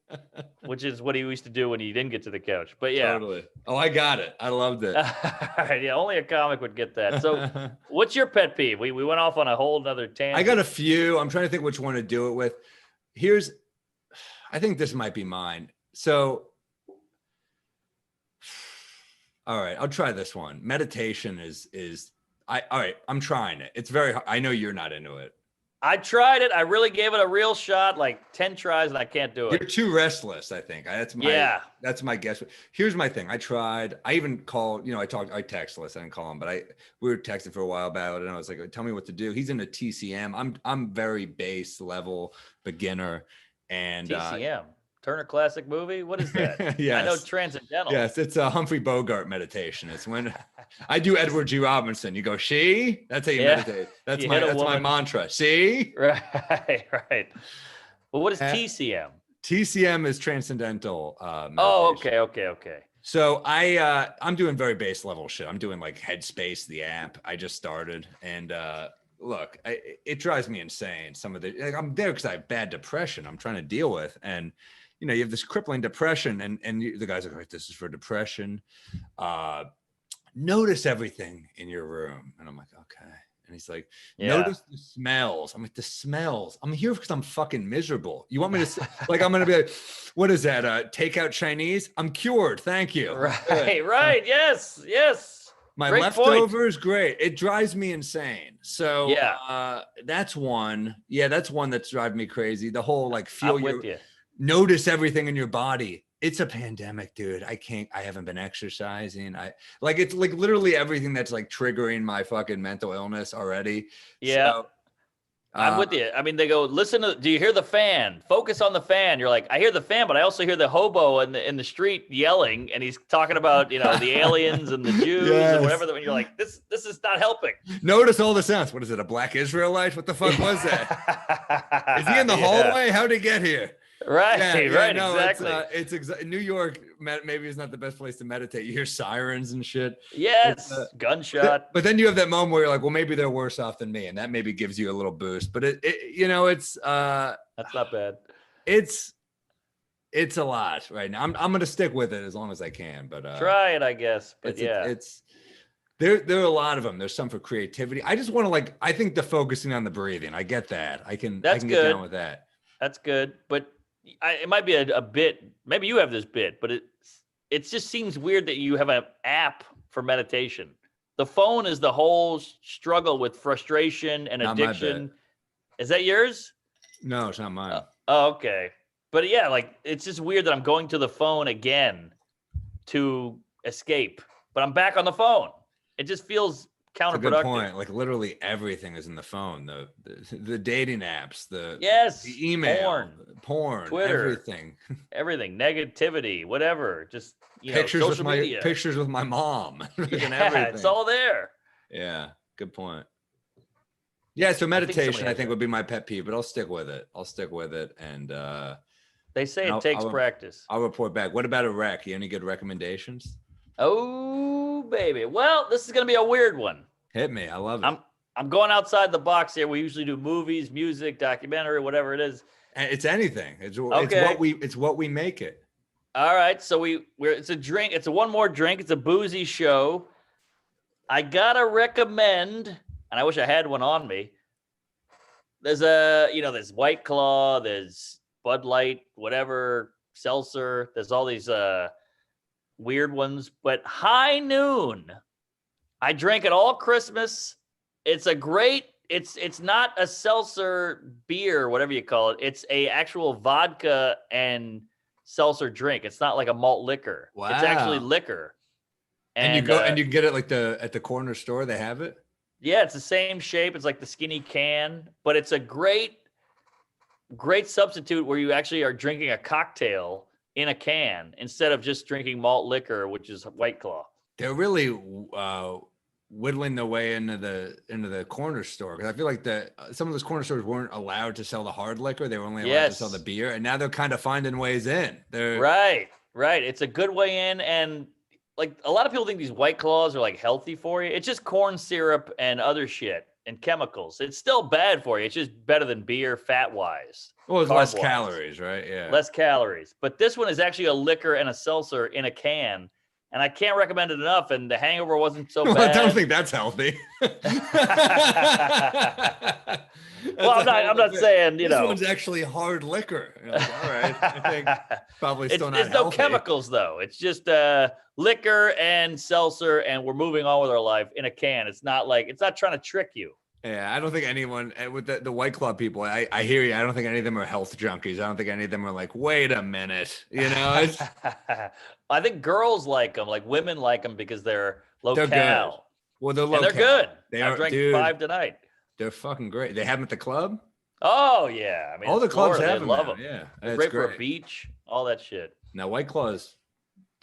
Which is what he used to do when he didn't get to the couch. But yeah. Totally. Oh, I got it. I loved it. Yeah, only a comic would get that. So what's your pet peeve? We went off on a whole nother tangent. I got a few. I'm trying to think which one to do it with. I think this might be mine. So, all right, I'll try this one. Meditation all right, I'm trying it. It's very hard. I know you're not into it. I tried it. I really gave it a real shot, like 10 tries, and I can't do it. You're too restless, I think. That's my guess. Here's my thing. I tried. I even called, I textless. I didn't call him, but we were texting for a while about it, and I was like, tell me what to do. He's into TCM. I'm very base level beginner. And TCM. Turner Classic Movie? What is that? Yes. I know Transcendental. Yes, it's a Humphrey Bogart meditation. It's when I do Edward G. Robinson. You go, she? That's how you meditate. That's my mantra. See? Right. Well, what is TCM? TCM is transcendental meditation. Oh, okay. So I'm doing very base level shit. I'm doing like Headspace, the app. I just started, and look, it drives me insane. I'm there because I have bad depression I'm trying to deal with, and you have this crippling depression, and the guys are like, this is for depression. Notice everything in your room. And I'm like, okay. And he's like, notice the smells. I'm like, the smells. I'm here because I'm fucking miserable. You want me to like, I'm going to be like, what is that? Takeout Chinese? I'm cured. Thank you. Right. Yes. My leftovers, great. It drives me insane. So that's one. Yeah, that's one that's driving me crazy. The whole like notice everything in your body. It's a pandemic, dude. I haven't been exercising. It's like literally everything that's like triggering my fucking mental illness already. Yeah. So, I'm with you. I mean, they go, do you hear the fan? Focus on the fan. You're like, I hear the fan, but I also hear the hobo in the street yelling, and he's talking about, the aliens and the Jews and whatever. And you're like, this is not helping. Notice all the sounds. What is it? A black Israelite? What the fuck was that? Is he in the hallway? How'd he get here? Right. No, exactly. New York maybe is not the best place to meditate. You hear sirens and shit. Yes, gunshot. But then you have that moment where you're like, well, maybe they're worse off than me, and that maybe gives you a little boost. But it's that's not bad. It's a lot right now. I'm gonna stick with it as long as I can. But try it, I guess. But there are a lot of them. There's some for creativity. I just want to I think the focusing on the breathing. I get that. I can get down with that. That's good, but it might be a bit. Maybe you have this bit, but it just seems weird that you have an app for meditation. The phone is the whole struggle with frustration and addiction. Is that yours? No, it's not mine. Okay, but it's just weird that I'm going to the phone again to escape, but I'm back on the phone. It just feels counterproductive. That's a good point. Like literally everything is in the phone. The dating apps, the email, porn, Twitter, everything, negativity, whatever. Just pictures social media. Pictures with my mom. Everything. It's all there. Yeah, good point. Yeah, so meditation I think would be my pet peeve, but I'll stick with it. And they say it takes practice. I'll report back. What about a rec? You any good recommendations? Oh, baby. Well, this is going to be a weird one. Hit me. I love it. I'm going outside the box here. We usually do movies, music, documentary, whatever it is. And it's anything. It's Okay. what we make it. All right. So it's a drink. It's a one more drink. It's a boozy show. I gotta recommend, and I wish I had one on me. There's there's White Claw, there's Bud Light, whatever, seltzer. There's all these weird ones, but High Noon. I drank it all Christmas. It's a great. It's not a seltzer beer, whatever you call it. It's a actual vodka and seltzer drink. It's not like a malt liquor. Wow. It's actually liquor. And you go and you can get it like at the corner store. They have it. Yeah, it's the same shape. It's like the skinny can, but it's a great substitute where you actually are drinking a cocktail in a can instead of just drinking malt liquor, which is White Claw. They're really whittling their way into the corner store, because I feel like some of those corner stores weren't allowed to sell the hard liquor. They were only allowed to sell the beer, and now they're kind of finding ways in. Right. It's a good way in, and like a lot of people think these White Claws are like healthy for you. It's just corn syrup and other shit and chemicals. It's still bad for you. It's just better than beer fat wise. Well, it's less calories, right? Yeah. Less calories. But this one is actually a liquor and a seltzer in a can. And I can't recommend it enough. And the hangover wasn't so bad. I don't think that's healthy. Well, I'm not saying, this one's actually hard liquor. Like, all right. I think probably still not healthy. There's no chemicals, though. It's just liquor and seltzer, and we're moving on with our life in a can. It's not trying to trick you. Yeah, I don't think anyone with the White Claw people, I hear you. I don't think any of them are health junkies. I don't think any of them are like, wait a minute. I think girls like them, like women like them because they're low-cal. Good. Well, they're low-cal. And they're good. I drank 5 tonight. They're fucking great. They have them at the club? Oh, yeah. I mean, all the clubs have them. Love them. Yeah. They're great for a beach, all that shit. Now, White Claw is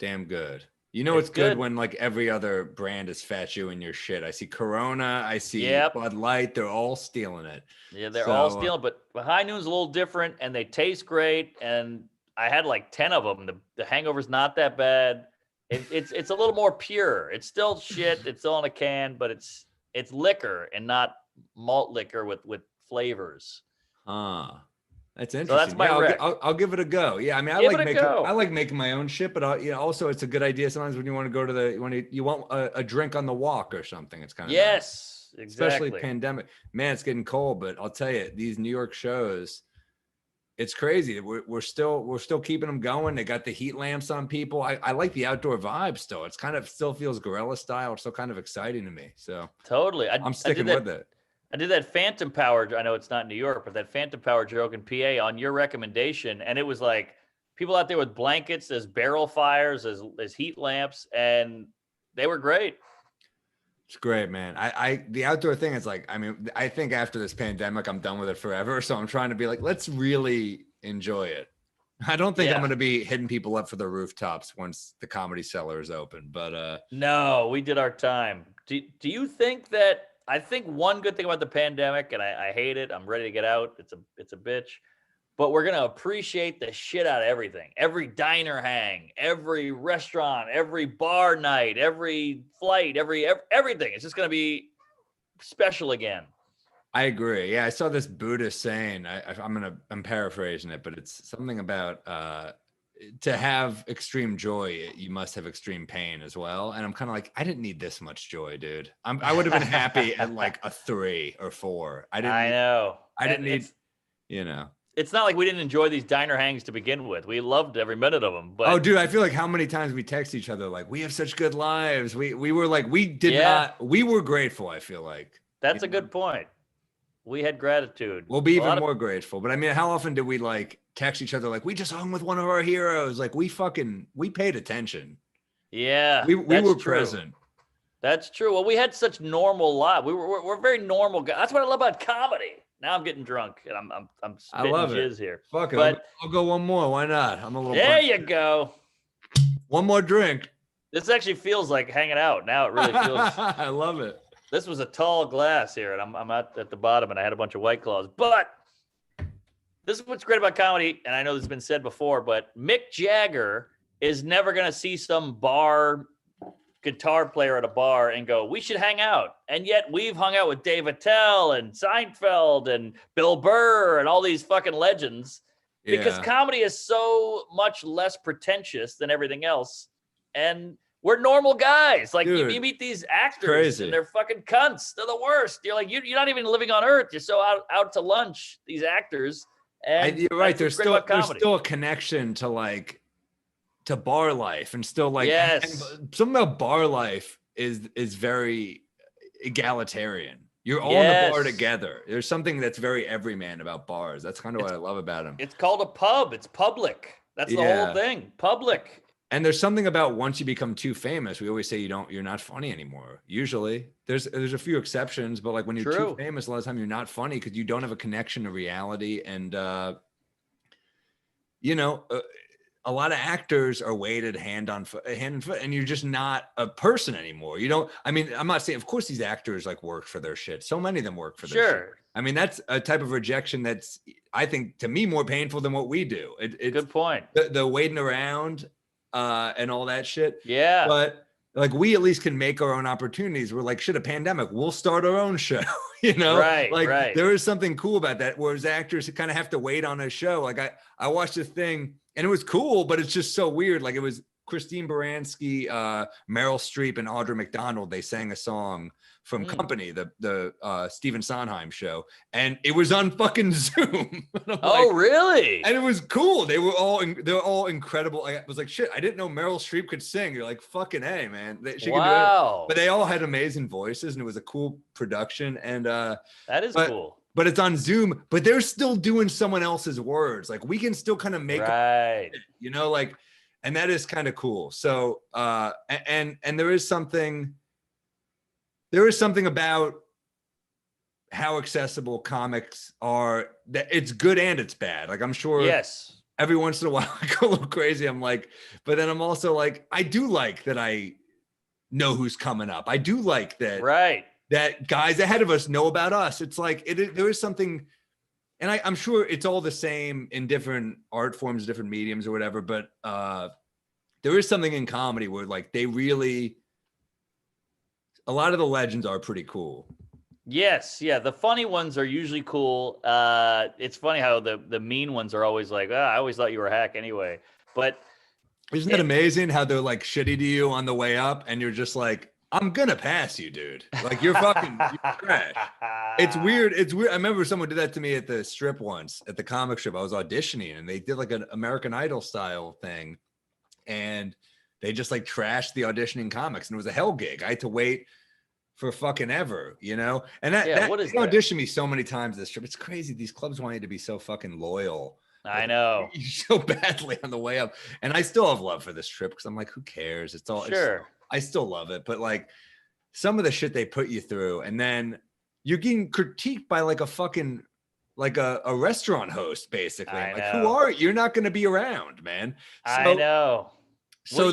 damn good. It's good when like every other brand is fat you in your shit. I see Corona, I see Bud Light. They're all stealing it. Yeah, they're all stealing. But High Noon's a little different, and they taste great. And I had like 10 of them. The hangover's not that bad. It's a little more pure. It's still shit. It's still in a can, but it's liquor and not malt liquor with flavors. That's interesting. So that's my rec. I'll give it a go. Yeah, I mean, I like making my own shit, but also it's a good idea sometimes when you want to go to you want a drink on the walk or something. It's kind of nice. Exactly. Especially pandemic. Man, it's getting cold, but I'll tell you, these New York shows, it's crazy. We're still keeping them going. They got the heat lamps on people. I like the outdoor vibe still. It's kind of still feels guerrilla style. It's still kind of exciting to me. So totally, I'm sticking with it. I did that Phantom Power. I know it's not New York, but that Phantom Power joke in PA on your recommendation. And it was like people out there with blankets, there's barrel fires, there's heat lamps, and they were great. It's great, man. The outdoor thing is like, I mean, I think after this pandemic, I'm done with it forever. So I'm trying to be like, let's really enjoy it. I don't think I'm going to be hitting people up for the rooftops once the Comedy Cellar is open, but no, we did our time. Do you think that? I think one good thing about the pandemic, and I hate it, I'm ready to get out. It's a bitch, but we're gonna appreciate the shit out of everything. Every diner hang, every restaurant, every bar night, every flight, everything. It's just gonna be special again. I agree. Yeah, I saw this Buddhist saying. I'm paraphrasing it, but it's something about to have extreme joy, you must have extreme pain as well. And I'm kind of like, I didn't need this much joy, dude. I would have been happy at like a 3 or 4. I didn't need. It's not like we didn't enjoy these diner hangs to begin with. We loved every minute of them. But oh, dude, I feel like how many times we text each other like, we have such good lives. We were like, we were grateful. I feel like that's a good point. We had gratitude. We'll be even more grateful. But I mean, how often did we like text each other like, we just hung with one of our heroes? Like we paid attention. Yeah, we were present. That's true. Well, we had such normal lives. We're very normal guys. That's what I love about comedy. Now I'm getting drunk and I'm spitting jizz here. Fuck it. I'll go one more. Why not? I'm a little. There you go. One more drink. This actually feels like hanging out. Now it really feels. I love it. This was a tall glass here, and I'm at the bottom, and I had a bunch of White Claws. But this is what's great about comedy, and I know this has been said before, but Mick Jagger is never going to see some bar guitar player at a bar and go, we should hang out. And yet we've hung out with Dave Attell and Seinfeld and Bill Burr and all these fucking legends because comedy is so much less pretentious than everything else. And we're normal guys. Like, dude, you meet these actors and they're fucking cunts. They're the worst. You're like, you're not even living on Earth. You're so out to lunch, these actors. And you're right. There's still a connection to like to bar life, and still like and something about bar life is very egalitarian. You're all in the bar together. There's something that's very everyman about bars. That's kind of what I love about them. It's called a pub. It's public. That's the whole thing. Public. And there's something about once you become too famous, we always say you're not funny anymore. Usually there's a few exceptions, but like when you're too famous, a lot of time you're not funny because you don't have a connection to reality. And, a lot of actors are weighted hand and foot, and you're just not a person anymore. I'm not saying, of course, these actors like work for their shit. So many of them work for their shit. I mean, that's a type of rejection that's, I think, to me, more painful than what we do. It's good point. The waiting around and all that shit. Yeah. But like we at least can make our own opportunities. We're like, shit, a pandemic, we'll start our own show, Right. There is something cool about that. Whereas actors kind of have to wait on a show. Like I watched this thing and it was cool, but it's just so weird. Like it was Christine Baranski, Meryl Streep, and Audra McDonald. They sang a song from Company, the Stephen Sondheim show, and it was on fucking Zoom. Really? And it was cool. They're all incredible. I was like, shit, I didn't know Meryl Streep could sing. You're like, fucking hey, man, she can do it. But they all had amazing voices, and it was a cool production. And that is cool. But it's on Zoom, but they're still doing someone else's words. Like we can still kind of make like, and that is kind of cool. So and there is something about how accessible comics are, that it's good and it's bad. Like I'm sure every once in a while I go a little crazy. I'm like, but then I'm also like, I do like that I know who's coming up. I do like that. That guys ahead of us know about us. It's like there is something, and I'm sure it's all the same in different art forms, different mediums or whatever, but there is something in comedy where like a lot of the legends are pretty cool. Yes. Yeah. The funny ones are usually cool. It's funny how the mean ones are always like, I always thought you were a hack anyway. But isn't it amazing how they're like shitty to you on the way up and you're just like, I'm gonna pass you, dude. Like you're fucking you're trash. It's weird. I remember someone did that to me at the strip once, at the comic strip. I was auditioning and they did like an American Idol style thing. And they just like trashed the auditioning comics, and it was a hell gig. I had to wait for fucking ever, And that they auditioned me so many times this trip. It's crazy. These clubs want you to be so fucking loyal. I know. So badly on the way up. And I still have love for this trip because I'm like, who cares? It's all I still love it. But like some of the shit they put you through, and then you're getting critiqued by like a fucking like a restaurant host, basically. Like, who are you? You're not gonna be around, man. I know. So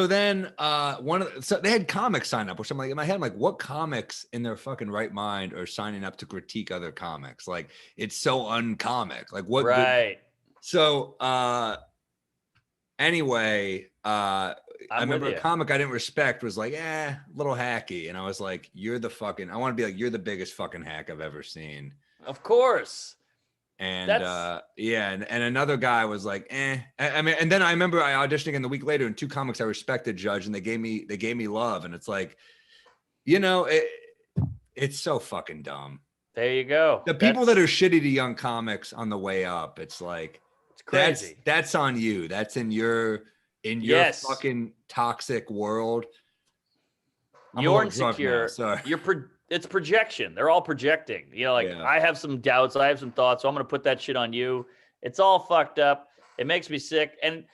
then they had comics sign up, which I'm like, in my head, I'm like, what comics in their fucking right mind are signing up to critique other comics? Like, it's so uncomic. Like, what? So anyway, I remember a comic I didn't respect was like, a little hacky. And I was like, I want to be like, you're the biggest fucking hack I've ever seen. Of course. And and another guy was like, I mean, and then I remember I auditioned again the week later, and two comics I respected judged, and they gave me love. And it's like, it's so fucking dumb. There you go. The people that are shitty to young comics on the way up, it's like, it's crazy. That's on you. That's in your fucking toxic world. You're insecure. It's projection. They're all projecting. I have some doubts. I have some thoughts. So I'm going to put that shit on you. It's all fucked up. It makes me sick. And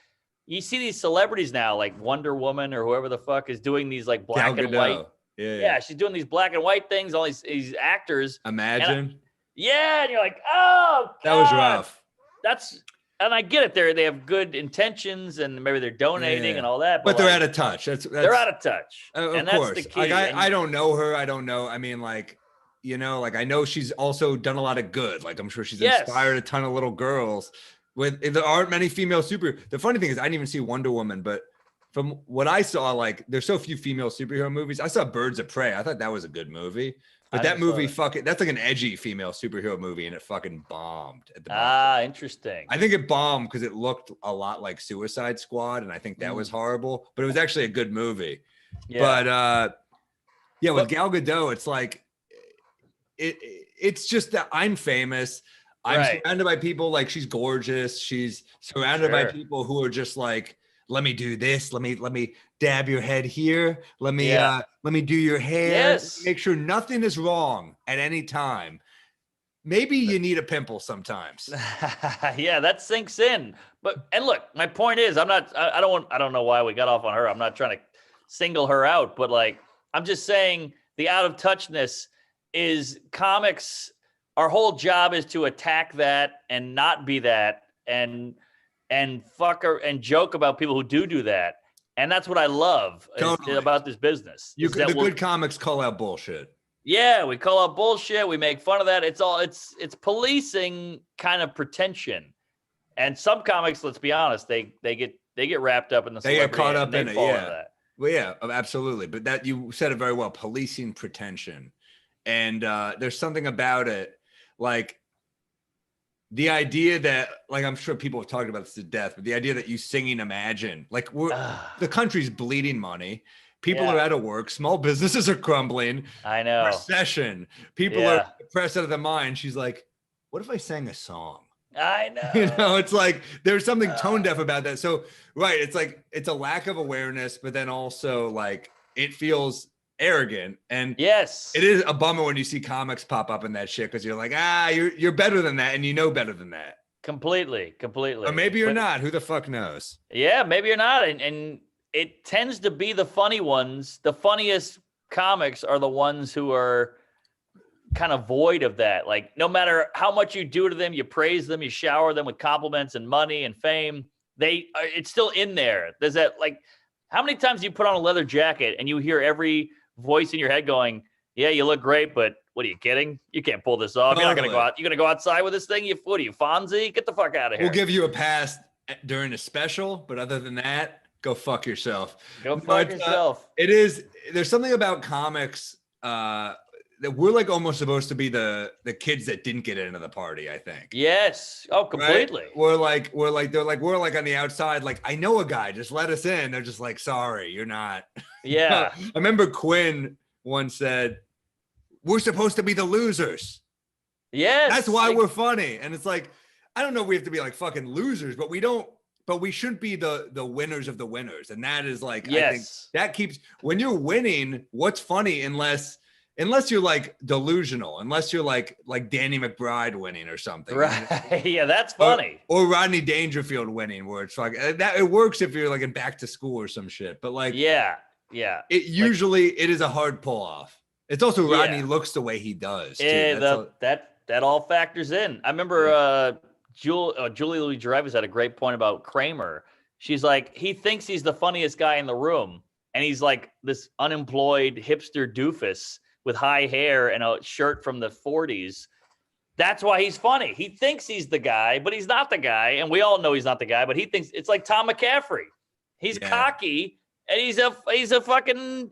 you see these celebrities now, like Wonder Woman or whoever the fuck is doing these like black and white. Yeah. She's doing these black and white things. All these actors. Imagine. And you're like, oh, God. That was rough. And I get it. They have good intentions, and maybe they're donating and all that. But they're out of touch. They're out of touch. Of course. That's the key. Like I don't know her. I don't know. I mean, like, I know she's also done a lot of good. Like, I'm sure she's inspired a ton of little girls. There aren't many female The funny thing is, I didn't even see Wonder Woman, but from what I saw, like there's so few female superhero movies. I saw Birds of Prey. I thought that was a good movie. But that movie that's like an edgy female superhero movie, and it fucking bombed at the box. Interesting. I think it bombed because it looked a lot like Suicide Squad, and I think that was horrible. But it was actually a good movie. Yeah. But with Gal Gadot, it's like it's just that I'm famous. I'm surrounded by people, like she's gorgeous. She's surrounded by people who are just like, let me do this. Let me dab your head here. Let me do your hair. Yes. Make sure nothing is wrong at any time. Maybe you need a pimple sometimes. Yeah, that sinks in. And look, my point is, I don't know why we got off on her. I'm not trying to single her out, but like, I'm just saying the out of touchness is comics. Our whole job is to attack that and not be that and fuck her and joke about people who do that. And that's what I love about this business. The good comics call out bullshit. Yeah, we call out bullshit. We make fun of that. It's policing kind of pretension. And some comics, let's be honest, they get wrapped up in the celebrity. They get caught up in it. Yeah. That. Well, yeah, absolutely. But that you said it very well, policing pretension. And there's something about it, like the idea that, like, I'm sure people have talked about this to death, but the idea that you singing Imagine, like the country's bleeding money. People are out of work. Small businesses are crumbling. I know. Recession. People are depressed out of their mind. She's like, what if I sang a song? I know. You know, it's like there's something tone deaf about that. So, right. It's like it's a lack of awareness, but then also like it feels arrogant. And yes, it is a bummer when you see comics pop up in that shit because you're like, you're better than that, and you know better than that. Completely. Or maybe you're not. Who the fuck knows? Yeah, maybe you're not. And it tends to be the funny ones. The funniest comics are the ones who are kind of void of that. Like, no matter how much you do to them, you praise them, you shower them with compliments and money and fame, it's still in there. There's that, like, how many times do you put on a leather jacket and you hear every voice in your head going, yeah, you look great, but what are you kidding? You can't pull this off. You're not going to go out. You're going to go outside with this thing? What are you, Fonzie? Get the fuck out of here. We'll give you a pass during a special, but other than that, go fuck yourself. Go fuck yourself. There's something about comics that we're like almost supposed to be the kids that didn't get into the party, I think. Yes. Oh, completely. Right? We're like on the outside, like, I know a guy, just let us in. They're just like, sorry, you're not. Yeah. I remember Quinn once said, we're supposed to be the losers. Yes. That's why we're funny. And it's like, I don't know if we have to be like fucking losers, but we shouldn't be the winners of the winners. And that is like, I think that keeps, when you're winning, what's funny unless you're like delusional, unless you're like Danny McBride winning or something. Right. Yeah, that's funny. Or Rodney Dangerfield winning, where it's like that. It works if you're like in Back to School or some shit. But like, yeah. It usually it is a hard pull off. It's also Rodney looks the way he does. That all factors in. I remember Julie Louis-Dreyfus had a great point about Kramer. She's like, he thinks he's the funniest guy in the room, and he's like this unemployed hipster doofus with high hair and a shirt from the 40s. That's why he's funny. He thinks he's the guy, but he's not the guy. And we all know he's not the guy, but he thinks it's like Tom McCaffrey. He's cocky, and he's a fucking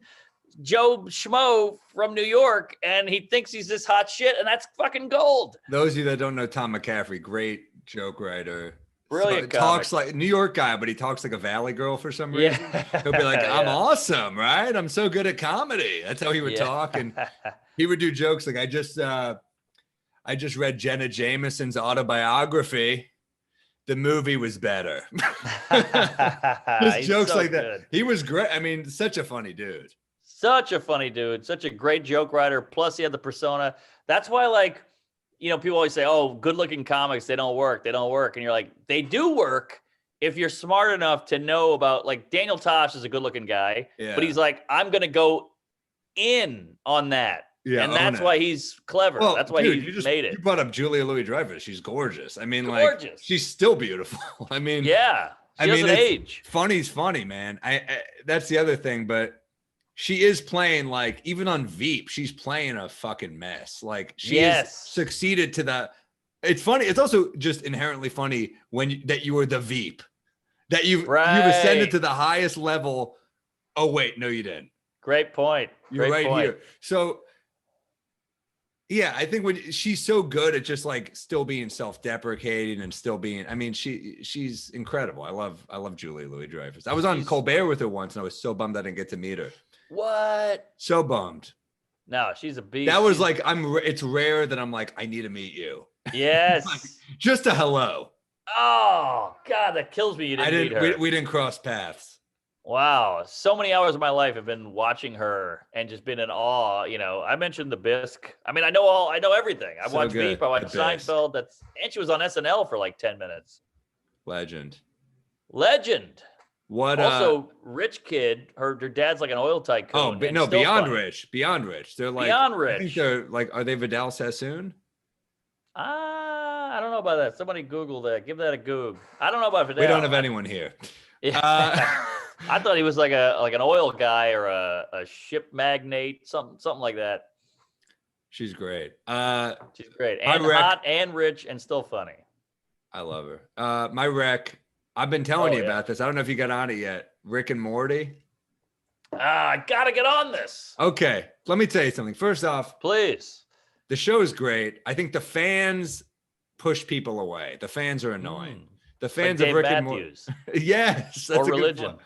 Joe Schmo from New York, and he thinks he's this hot shit, and that's fucking gold. Those of you that don't know Tom McCaffrey, great joke writer. Brilliant. Talks like New York guy, but he talks like a Valley girl for some reason. Yeah. He'll be like, I'm awesome, right? I'm so good at comedy. That's how he would talk. And he would do jokes like, I just read Jenna Jameson's autobiography. The movie was better. Just jokes so like that. He was great. I mean, such a funny dude. Such a funny dude. Such a great joke writer. Plus he had the persona. That's why, like, you know, people always say, oh, good looking comics, they don't work. And you're like, they do work if you're smart enough to know about, like, Daniel Tosh is a good looking guy, but he's like, I'm going to go in on that. Yeah, and that's why he's clever. Well, that's why he made it. You brought up Julia Louis-Dreyfus. She's gorgeous. I mean, like, she's still beautiful. I mean, she doesn't age. Funny's funny, man. I that's the other thing, but she is playing, like, even on Veep, she's playing a fucking mess. Like, she has succeeded to the. It's funny. It's also just inherently funny that you were the Veep. that you've ascended to the highest level. Oh wait, no, you didn't. Great point. You're right here. So yeah, I think when she's so good at just like still being self-deprecating and still being, I mean, she's incredible. I love Julie Louis-Dreyfus. I was on Colbert with her once and I was so bummed I didn't get to meet her. What? So bummed. No, she's a beast. That was like, it's rare that I'm like, I need to meet you. Yes. Like, just a hello. Oh God, that kills me. You didn't meet her. We didn't cross paths. Wow. So many hours of my life have been watching her and just been in awe. You know, I mentioned the Bisque. I mean, I know everything. I watched Veep, I watched Seinfeld. And she was on SNL for like 10 minutes. Legend. What? Also, rich kid. Her dad's like an oil tycoon. Oh, but no, beyond rich. They're like beyond rich. I think they're like, are they Vidal Sassoon? I don't know about that. Somebody Google that. Give that a Goog. I don't know about Vidal. We don't have anyone here. Yeah. I thought he was like an oil guy or a ship magnate, something like that. She's great. She's great and hot and rich and still funny. I love her. My rec. I've been telling you about this. I don't know if you got on it yet. Rick and Morty. I gotta get on this. Okay, let me tell you something. First off, please. The show is great. I think the fans push people away. The fans are annoying. The fans like of Dave Rick Matthews. and Morty. Yes. That's or religion.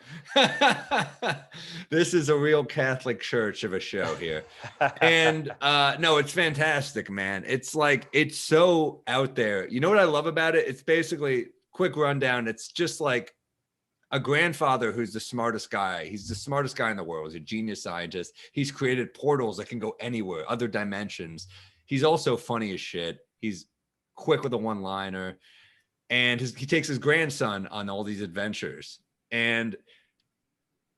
This is a real Catholic church of a show here. And no, it's fantastic, man. It's like, it's so out there. You know what I love about it? It's basically, quick rundown. It's just like a grandfather who's the smartest guy. He's the smartest guy in the world. He's a genius scientist. He's created portals that can go anywhere, other dimensions. He's also funny as shit. He's quick with a one-liner. And he takes his grandson on all these adventures. And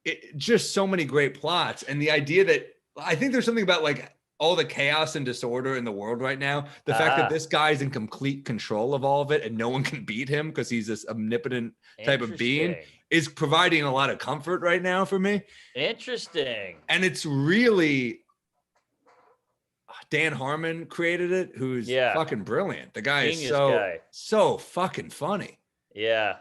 it just so many great plots. And the idea that I think there's something about like all the chaos and disorder in the world right now. The fact that this guy's in complete control of all of it and no one can beat him because he's this omnipotent type of being is providing a lot of comfort right now for me. Interesting. And it's really Dan Harmon created it, who's fucking brilliant. The guy is so fucking funny. Yeah.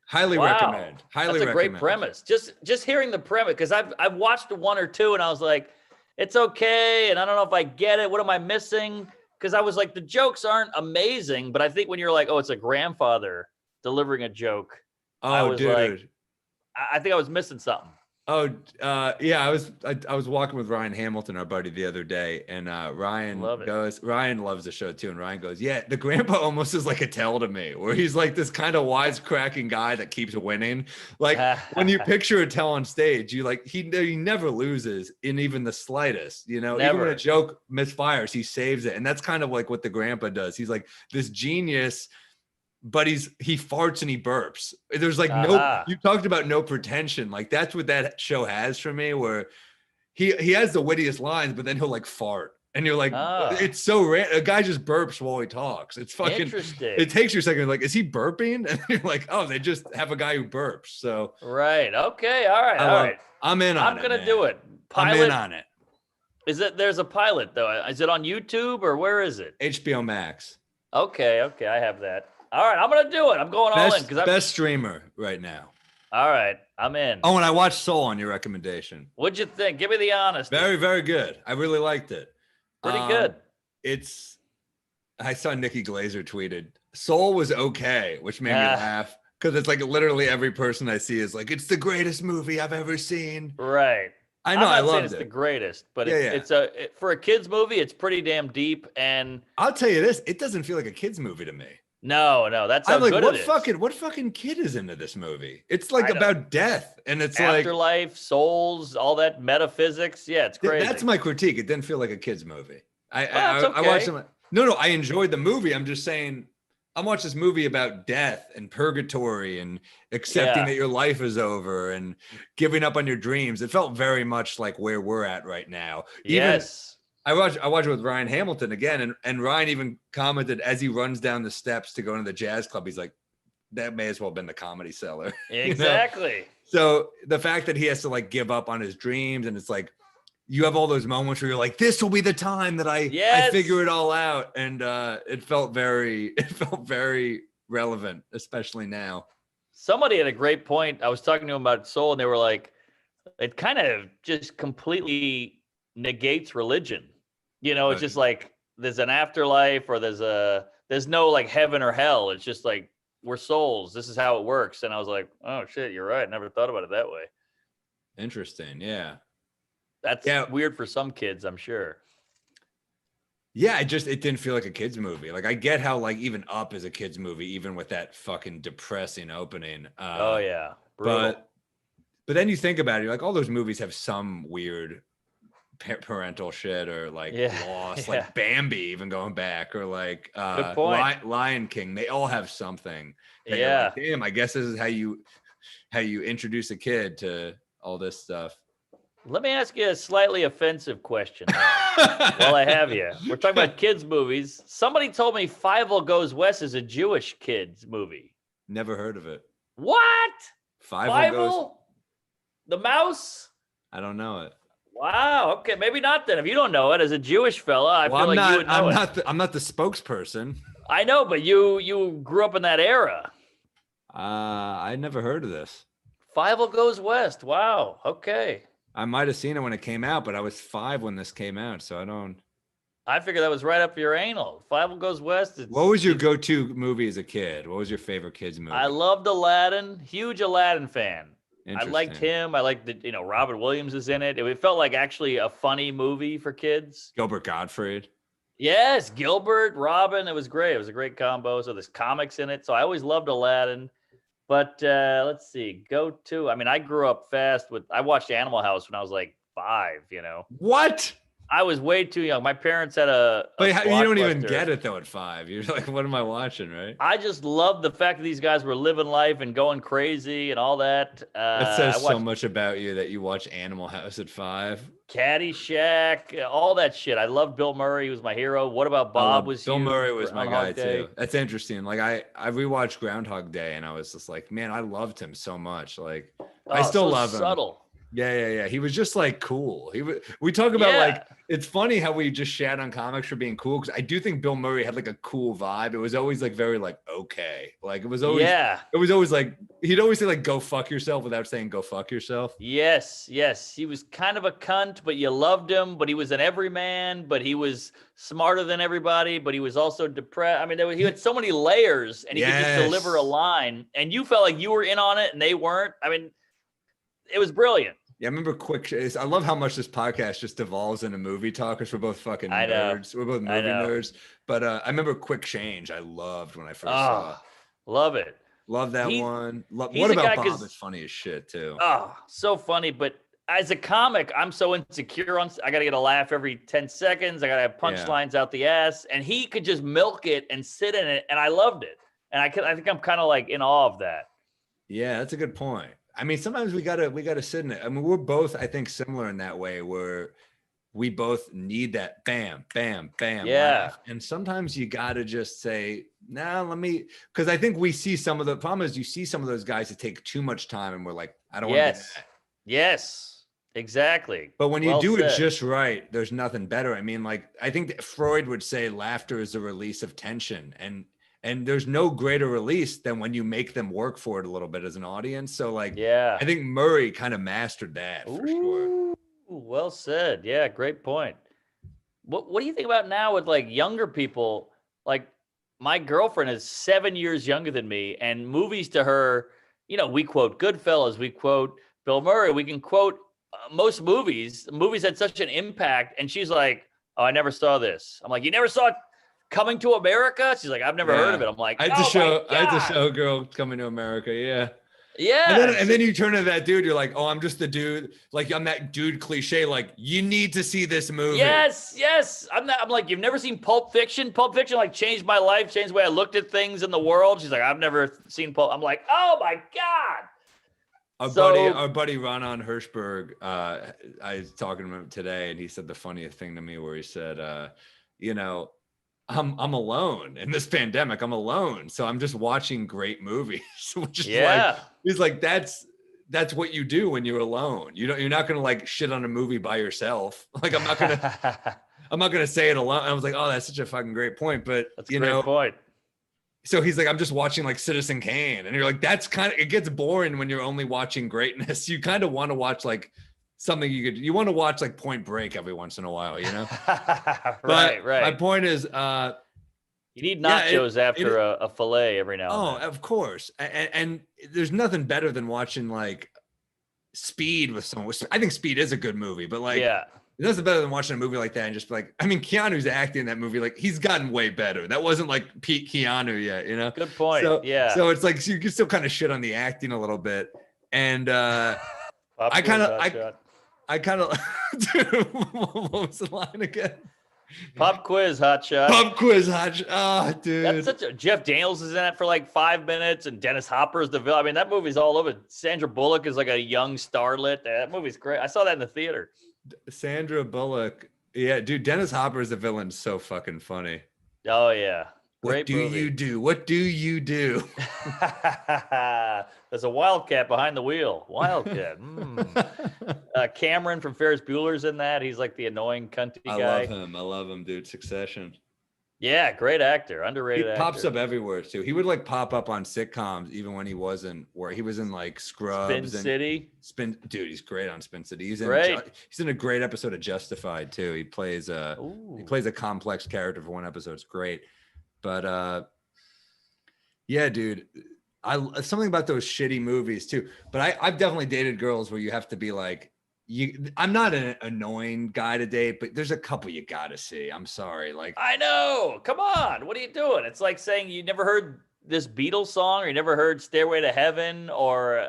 Highly recommend. That's a great premise. Just hearing the premise, because I've watched one or two and I was like, it's okay. And I don't know if I get it. What am I missing? Because I was like, the jokes aren't amazing, but I think when you're like, oh, it's a grandfather delivering a joke. I was like, I think I was missing something. Oh, yeah. I was walking with Ryan Hamilton, our buddy, the other day, and Ryan loves the show too. And Ryan goes, yeah, the grandpa almost is like a tell to me, where he's like this kind of wisecracking guy that keeps winning. Like when you picture a tell on stage, you like, he never loses in even the slightest, you know, even when a joke misfires, he saves it. And that's kind of like what the grandpa does. He's like this genius, but he farts and he burps. There's like you talked about no pretension. Like that's what that show has for me, where he has the wittiest lines, but then he'll like fart. And you're like, it's so rare. A guy just burps while he talks. It's fucking interesting. It takes you a second. Like, is he burping? And you're like, oh, they just have a guy who burps. So right. Okay. All right. I'm in on it. I'm gonna do it. I'm in on it. There's a pilot though. Is it on YouTube or where is it? HBO Max. Okay. I have that. All right, I'm gonna do it. I'm going all in because I'm best streamer right now. All right, I'm in. Oh, and I watched Soul on your recommendation. What'd you think? Give me the honest. Very, very good. I really liked it. Pretty good. I saw Nikki Glazer tweeted, Soul was okay, which made me laugh because it's like literally every person I see is like, it's the greatest movie I've ever seen. Right. I know. I loved it's the greatest, but it's for a kids movie. It's pretty damn deep, and I'll tell you this: it doesn't feel like a kids movie to me. No, that's how good it is. What fucking kid is into this movie? It's like about death, and it's afterlife, souls, all that metaphysics. Yeah, it's crazy. That's my critique. It didn't feel like a kid's movie. I watched some. No, I enjoyed the movie. I'm just saying, I watched this movie about death and purgatory and accepting that your life is over and giving up on your dreams. It felt very much like where we're at right now. I watched it with Ryan Hamilton again, and Ryan even commented as he runs down the steps to go into the jazz club. He's like, that may as well have been the Comedy Cellar. Exactly. You know? So the fact that he has to like give up on his dreams, and it's like, you have all those moments where you're like, this will be the time that I figure it all out. And it felt very relevant, especially now. Somebody had a great point. I was talking to them about Soul, and they were like, it kind of just completely negates religion. You know, it's just like there's an afterlife, or there's no like heaven or hell. It's just like we're souls. This is how it works. And I was like, oh shit, you're right. Never thought about it that way. Interesting. Yeah. That's weird for some kids, I'm sure. Yeah, it didn't feel like a kid's movie. Like I get how like even Up is a kid's movie, even with that fucking depressing opening. Oh yeah, brutal. But then you think about it, you're like, all those movies have some weird parental shit, or like loss, like Bambi, even going back, or like good point. Lion King. They all have something. Yeah. Like, damn, I guess this is how you introduce a kid to all this stuff. Let me ask you a slightly offensive question while I have you. We're talking about kids' movies. Somebody told me Fievel Goes West is a Jewish kids movie. Never heard of it. What? Fievel? The mouse? I don't know it. Wow. Okay, maybe not then. If you don't know it, as a Jewish fella, I feel like you would know it. I'm not the spokesperson. I know, but you grew up in that era. I never heard of this. Fievel Goes West. Wow. Okay. I might have seen it when it came out, but I was 5 when this came out, so I don't. I figured that was right up your anal. Fievel Goes West. What was your go-to movie as a kid? What was your favorite kids movie? I loved Aladdin. Huge Aladdin fan. I liked him. I liked Robert Williams is in it. It felt like actually a funny movie for kids. Gilbert Gottfried. Yes, Gilbert, Robin. It was great. It was a great combo. So there's comics in it. So I always loved Aladdin. But let's see, I mean, I grew up fast I watched Animal House when I was like 5, What? I was way too young. My parents had But you don't even get it though at 5. You're like, what am I watching, right? I just loved the fact that these guys were living life and going crazy and all that. That says so much about you that you watch Animal House at 5. Caddyshack, all that shit. I loved Bill Murray. He was my hero. What about Bob? Bill Murray was my guy too. That's interesting. Like I rewatched Groundhog Day and I was just like, man, I loved him so much. Like I still love him. Subtle. Yeah. He was just like cool. We talk about like, it's funny how we just shat on comics for being cool, because I do think Bill Murray had like a cool vibe. It was always like very like okay, like it was always like he'd always say like go fuck yourself without saying go fuck yourself. Yes, he was kind of a cunt, but you loved him. But he was an everyman. But he was smarter than everybody. But he was also depressed. I mean, he had so many layers, and he could just deliver a line, and you felt like you were in on it, and they weren't. I mean, it was brilliant. Yeah, I remember I love how much this podcast just devolves into movie talkers. We're both fucking nerds. We're both movie nerds. But I remember Quick Change. I loved when I first saw it. Love it. Love that one. What About Bob is funny as shit too. Oh, so funny. But as a comic, I'm so insecure. I got to get a laugh every 10 seconds. I got to have punchlines out the ass. And he could just milk it and sit in it. And I loved it. And I think I'm kind of like in awe of that. Yeah, that's a good point. I mean, sometimes we gotta sit in it. I mean, we're both, I think, similar in that way, where we both need that bam, bam, bam. Laugh. And sometimes you gotta just say, nah, because I think we see some of the problem is you see some of those guys that take too much time, and we're like, I don't want to do that. Yes, exactly. But when you do it just right, there's nothing better. I mean, like I think that Freud would say laughter is a release of tension, and there's no greater release than when you make them work for it a little bit as an audience. So like, I think Murray kind of mastered that for sure. Well said. Yeah. Great point. What do you think about now with like younger people? Like my girlfriend is 7 years younger than me, and movies to her, we quote Goodfellas, we quote Bill Murray, we can quote most movies. Movies had such an impact, and she's like, oh, I never saw this. I'm like, you never saw Coming to America? She's like, I've never heard of it. I'm like, I had to show a girl Coming to America. Yeah. And then you turn to that dude. You're like, oh, I'm just the dude. Like I'm that dude cliche. Like you need to see this movie. Yes. I'm like, you've never seen Pulp Fiction? Pulp Fiction like changed my life, changed the way I looked at things in the world. She's like, I've never seen Pulp. I'm like, oh my God. Our buddy Ronan Hirschberg, I was talking to him today, and he said the funniest thing to me where he said, I'm alone in this pandemic. I'm alone. So I'm just watching great movies. He's like, that's what you do when you're alone. You're not going to like shit on a movie by yourself. Like I'm not going to say it alone. I was like, oh, that's such a fucking great point. But that's a great point. so he's like, I'm just watching like Citizen Kane. And you're like, that's kind of, it gets boring when you're only watching greatness. You kind of want to watch like something you want to watch like Point Break every once in a while, you know? Right, right. My point is, you need nachos after a fillet every now and then. Oh, of course. And there's nothing better than watching like Speed with someone. I think Speed is a good movie, but like, yeah. There's nothing better than watching a movie like that and just like, I mean, Keanu's acting in that movie, like he's gotten way better. That wasn't like peak Keanu yet, you know? Good point. So, yeah. So it's like, so you can still kind of shit on the acting a little bit. And I kind of, dude, what was the line again? Pop quiz, hot shot. Pop quiz, hot shot. Oh, dude. That's such a, Jeff Daniels is in it for like 5 minutes, and Dennis Hopper is the villain. I mean, that movie's all over. Sandra Bullock is like a young starlet. That movie's great. I saw that in the theater. Sandra Bullock. Yeah, dude, Dennis Hopper is the villain. So fucking funny. Oh, yeah. Great movie. You do? What do you do? There's a wildcat behind the wheel. Wildcat. Cameron from Ferris Bueller's in that. He's like the annoying cunty guy. I love him, dude. Succession. Yeah, great actor. Underrated actor. He pops up everywhere, too. He would like pop up on sitcoms even when he wasn't, where he was in like Scrubs. Dude, he's great on Spin City. He's in a great episode of Justified, too. He plays a complex character for one episode. It's great. But yeah, dude, something about those shitty movies too. But I've definitely dated girls where you have to be like, I'm not an annoying guy to date, but there's a couple you gotta see. I'm sorry, like I know. Come on, what are you doing? It's like saying you never heard this Beatles song, or you never heard "Stairway to Heaven," or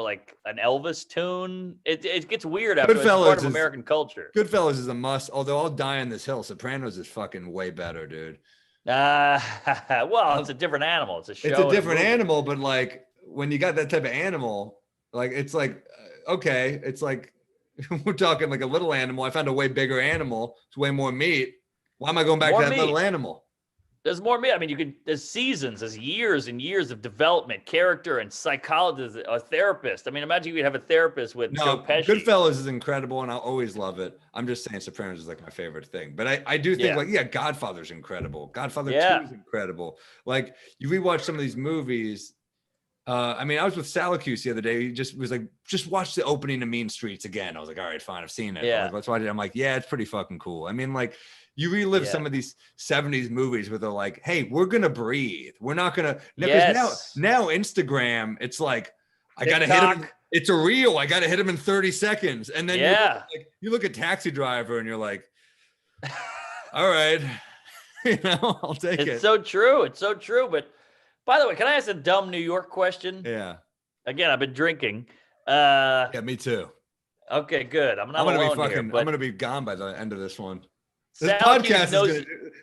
like an Elvis tune. It gets weird after it's part of American culture. Goodfellas is a must. Although I'll die on this hill. Sopranos is fucking way better, dude. Well, it's a different animal. It's a show. It's a different animal, but like when you got that type of animal, like it's like okay, it's like we're talking like a little animal. I found a way bigger animal. It's way more meat. Why am I going back to that little animal? There's more meat. I mean, there's seasons, there's years and years of development, character, and psychologist, a therapist. I mean, imagine you could have a therapist with Joe Pesci. Goodfellas is incredible, and I'll always love it. I'm just saying Sopranos is like my favorite thing. But I do think Godfather's incredible. Godfather 2 is incredible. Like you rewatch some of these movies. I mean, I was with Salacuse the other day. He just was like, just watch the opening of Mean Streets again. I was like, all right, fine, I've seen it. Yeah. Like, let's watch it. I'm like, yeah, it's pretty fucking cool. I mean, like, you relive some of these 70s movies where they're like, hey, we're going to breathe. We're not going to. Now Instagram, it's like, I got to hit him. It's a reel. I got to hit him in 30 seconds. And then you look at Taxi Driver and you're like, all right, I'll take it. It's so true. It's so true. But by the way, can I ask a dumb New York question? Yeah. Again, I've been drinking. Yeah, me too. Okay, good. I'm going to be gone by the end of this one. This podcast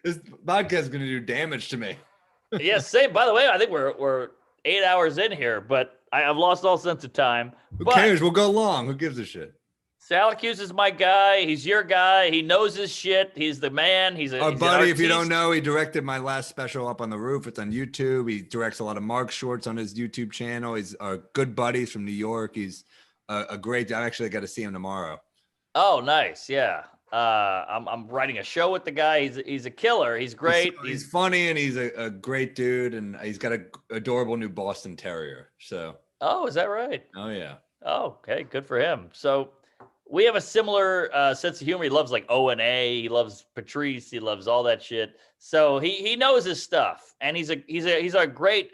is going to do damage to me. Yeah, same. By the way, I think we're 8 hours in here, but I've lost all sense of time. Who cares? We'll go long. Who gives a shit? Salacuse is my guy. He's your guy. He knows his shit. He's the man. He's our buddy. If you don't know, he directed my last special Up on the Roof. It's on YouTube. He directs a lot of Mark shorts on his YouTube channel. He's our good buddies from New York. He's a great. I actually got to see him tomorrow. Oh, nice. Yeah. I'm writing a show with the guy. He's a killer. He's great. He's funny, and he's a great dude, and he's got an adorable new Boston Terrier. So. Oh, is that right? Oh yeah. Oh, okay. Good for him. So. We have a similar sense of humor. He loves like O&A. He loves Patrice. He loves all that shit. So he knows his stuff, and he's a great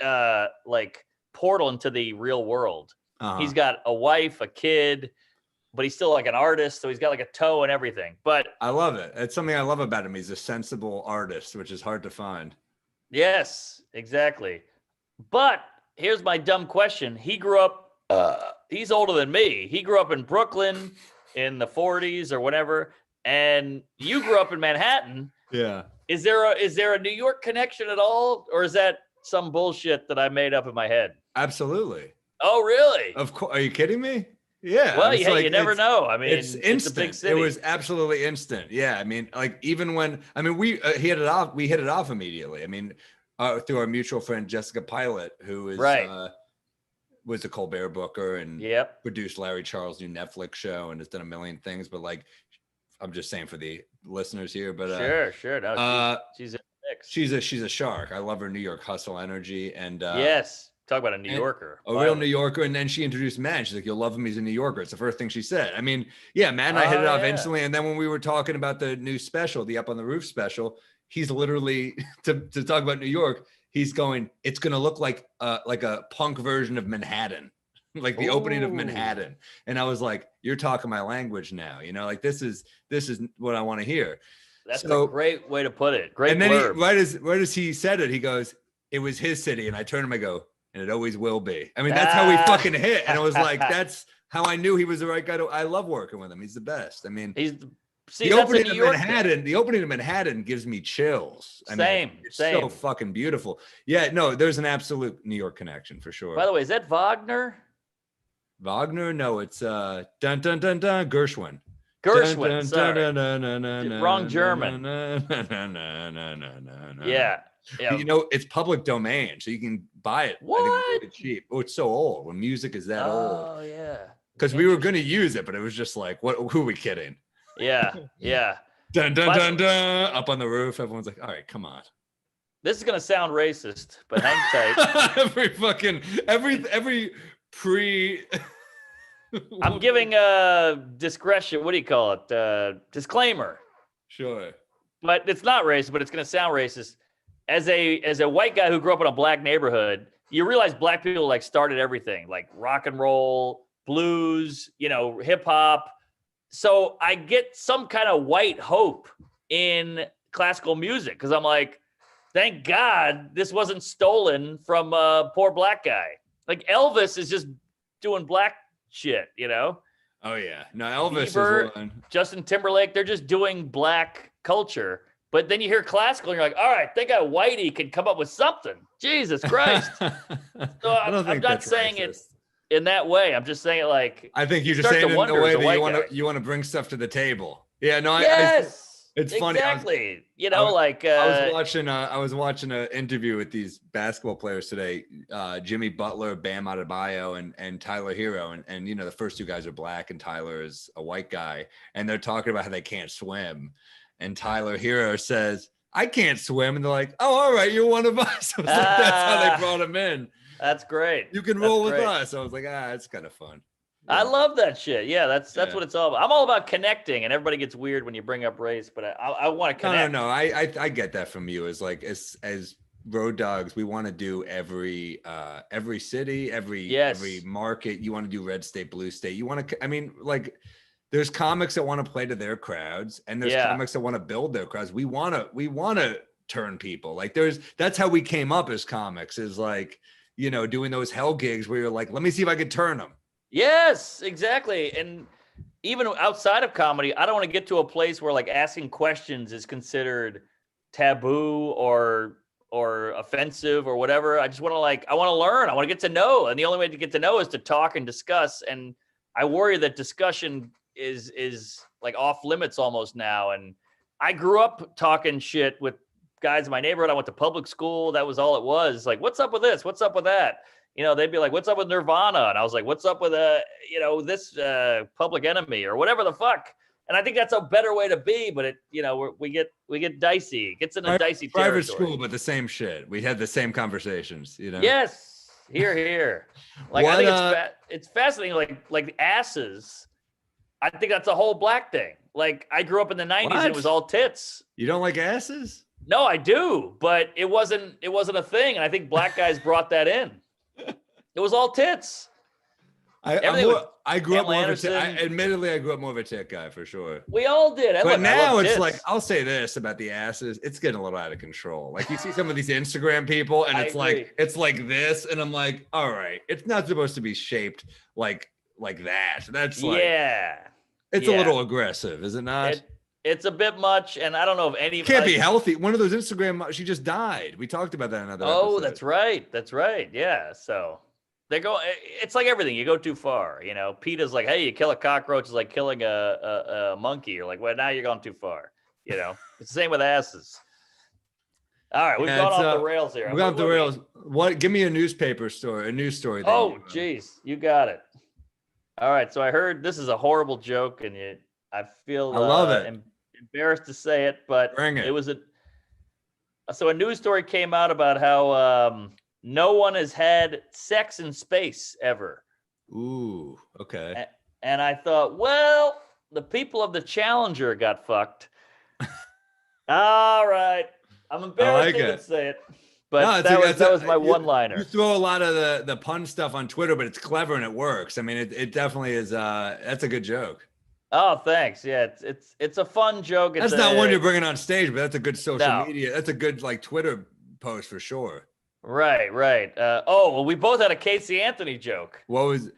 like portal into the real world. Uh-huh. He's got a wife, a kid, but he's still like an artist. So he's got like a toe and everything. But I love it. It's something I love about him. He's a sensible artist, which is hard to find. Yes, exactly. But here's my dumb question. He grew up. He's older than me. He grew up in Brooklyn in the 40s or whatever, and you grew up in Manhattan. Yeah. Is there a New York connection at all, or is that some bullshit that I made up in my head? Absolutely. Oh, really? Of course. Are you kidding me? Yeah. Well, you never know. I mean, it's instant. It's a big city. It was absolutely instant. Yeah. I mean, like even when we hit it off. We hit it off immediately. I mean, through our mutual friend Jessica Pilot, who is right. Was a Colbert Booker and produced Larry Charles' new Netflix show and has done a million things. But like, I'm just saying for the listeners here. But sure. No, she's in the mix. she's a shark. I love her New York hustle energy, and Yes, talk about a New Yorker, a real New Yorker. And then she introduced Matt. She's like, "You'll love him. He's a New Yorker." It's the first thing she said. I mean, yeah, Matt and I hit it off instantly. And then when we were talking about the new special, the Up on the Roof special, he's literally to talk about New York. He's going, it's going to look like a punk version of Manhattan, like the opening of Manhattan. And I was like, you're talking my language now, you know, like this is what I want to hear. That's a great way to put it. Great. And then right as he said it, he goes, it was his city. And I turned to him, I go, and it always will be. I mean, that's how we fucking hit. And I was like, that's how I knew he was the right guy I love working with him. He's the best. I mean, the opening of Manhattan gives me chills. I mean, it's so fucking beautiful. Yeah, no, there's an absolute New York connection for sure. By the way, is that Wagner? Wagner? No, it's dun dun dun dun Gershwin. Gershwin, sorry. Wrong German. Yeah. Yeah. You know, it's public domain, so you can buy it. What? I think it's really cheap. Oh, it's so old. When music is that old. Oh yeah. Because we were going to use it, but it was just like, what? Who are we kidding? Yeah, yeah. Dun dun dun dun. Up on the roof, everyone's like, all right, come on. This is gonna sound racist, but hang tight. every pre. I'm giving a discretion. What do you call it? Disclaimer. Sure. But it's not racist, but it's gonna sound racist. As a white guy who grew up in a black neighborhood, you realize black people like started everything, like rock and roll, blues, you know, hip hop. So I get some kind of white hope in classical music because I'm like, thank God this wasn't stolen from a poor black guy. Like Elvis is just doing black shit, you know? Oh yeah. No, Elvis Bieber, is one. Justin Timberlake, they're just doing black culture. But then you hear classical and you're like, all right, thank God Whitey can come up with something. Jesus Christ. So I'm not saying it in that way. I'm just saying it like, I think you're just saying it in the way that you want to bring stuff to the table. Yeah, no, yes, it's funny. Exactly. You know, I was watching an interview with these basketball players today, Jimmy Butler, Bam Adebayo, and Tyler Hero. And you know, the first two guys are black and Tyler is a white guy. And they're talking about how they can't swim. And Tyler Hero says, I can't swim. And they're like, oh, all right, you're one of us. I was like, that's how they brought him in. That's great. You can roll with us. I was like, it's kind of fun. Yeah. I love that shit. Yeah, that's what it's all about. I'm all about connecting, and everybody gets weird when you bring up race, but I want to connect. No. I get that from you. As like as road dogs, we want to do every city, every market. You want to do red state, blue state. You want to. I mean, like. There's comics that want to play to their crowds, and there's comics that want to build their crowds. We want to turn people. Like that's how we came up as comics, is like, you know, doing those hell gigs where you're like, let me see if I can turn them. Yes, exactly. And even outside of comedy, I don't want to get to a place where like asking questions is considered taboo or offensive or whatever. I just want to I want to learn. I want to get to know. And the only way to get to know is to talk and discuss. And I worry that discussion is like off limits almost now. And I grew up talking shit with guys in my neighborhood. I went to public school. That was all it was. Like, what's up with this? What's up with that? You know, they'd be like, what's up with Nirvana? And I was like, what's up with this Public Enemy or whatever the fuck? And I think that's a better way to be, but it, you know, we get dicey. It gets in a dicey territory. Private school, but the same shit. We had the same conversations, you know? Yes. Here. Like, I think it's fascinating. Like asses. I think that's a whole black thing. Like, I grew up in the 90s and it was all tits. You don't like asses? No, I do, but it wasn't a thing. And I think black guys brought that in. It was all tits. I grew up more of a tit. Admittedly, I grew up more of a tit guy for sure. We all did. But now it's like, I'll say this about the asses. It's getting a little out of control. Like, you see some of these Instagram people and it's like this. And I'm like, all right, it's not supposed to be shaped like that. That's like, it's a little aggressive, is it not? It's a bit much, and I don't know if any can't be healthy. One of those Instagram, she just died. We talked about that in another episode. That's right. Yeah. So they go. It's like everything. You go too far. You know, PETA's like, hey, you kill a cockroach is like killing a monkey. You're like, well, now you're going too far. You know, it's the same with asses. All right, we've gone off the rails here. We've gone off the rails. What? Give me a news story. Oh, geez, you got it. All right, so I heard this is a horrible joke, and I feel I love it. Embarrassed to say it, but Bring it. It was So a news story came out about how no one has had sex in space ever. Ooh, okay. And I thought, well, the people of the Challenger got fucked. All right. I'm embarrassed to even say it. But no, that was my one-liner. You throw a lot of the pun stuff on Twitter, but it's clever and it works. I mean, it definitely is. That's a good joke. Oh, thanks. Yeah, it's a fun joke. That's not one you're bringing on stage, but that's a good social media. That's a good like Twitter post for sure. Right. Well, we both had a Casey Anthony joke. What was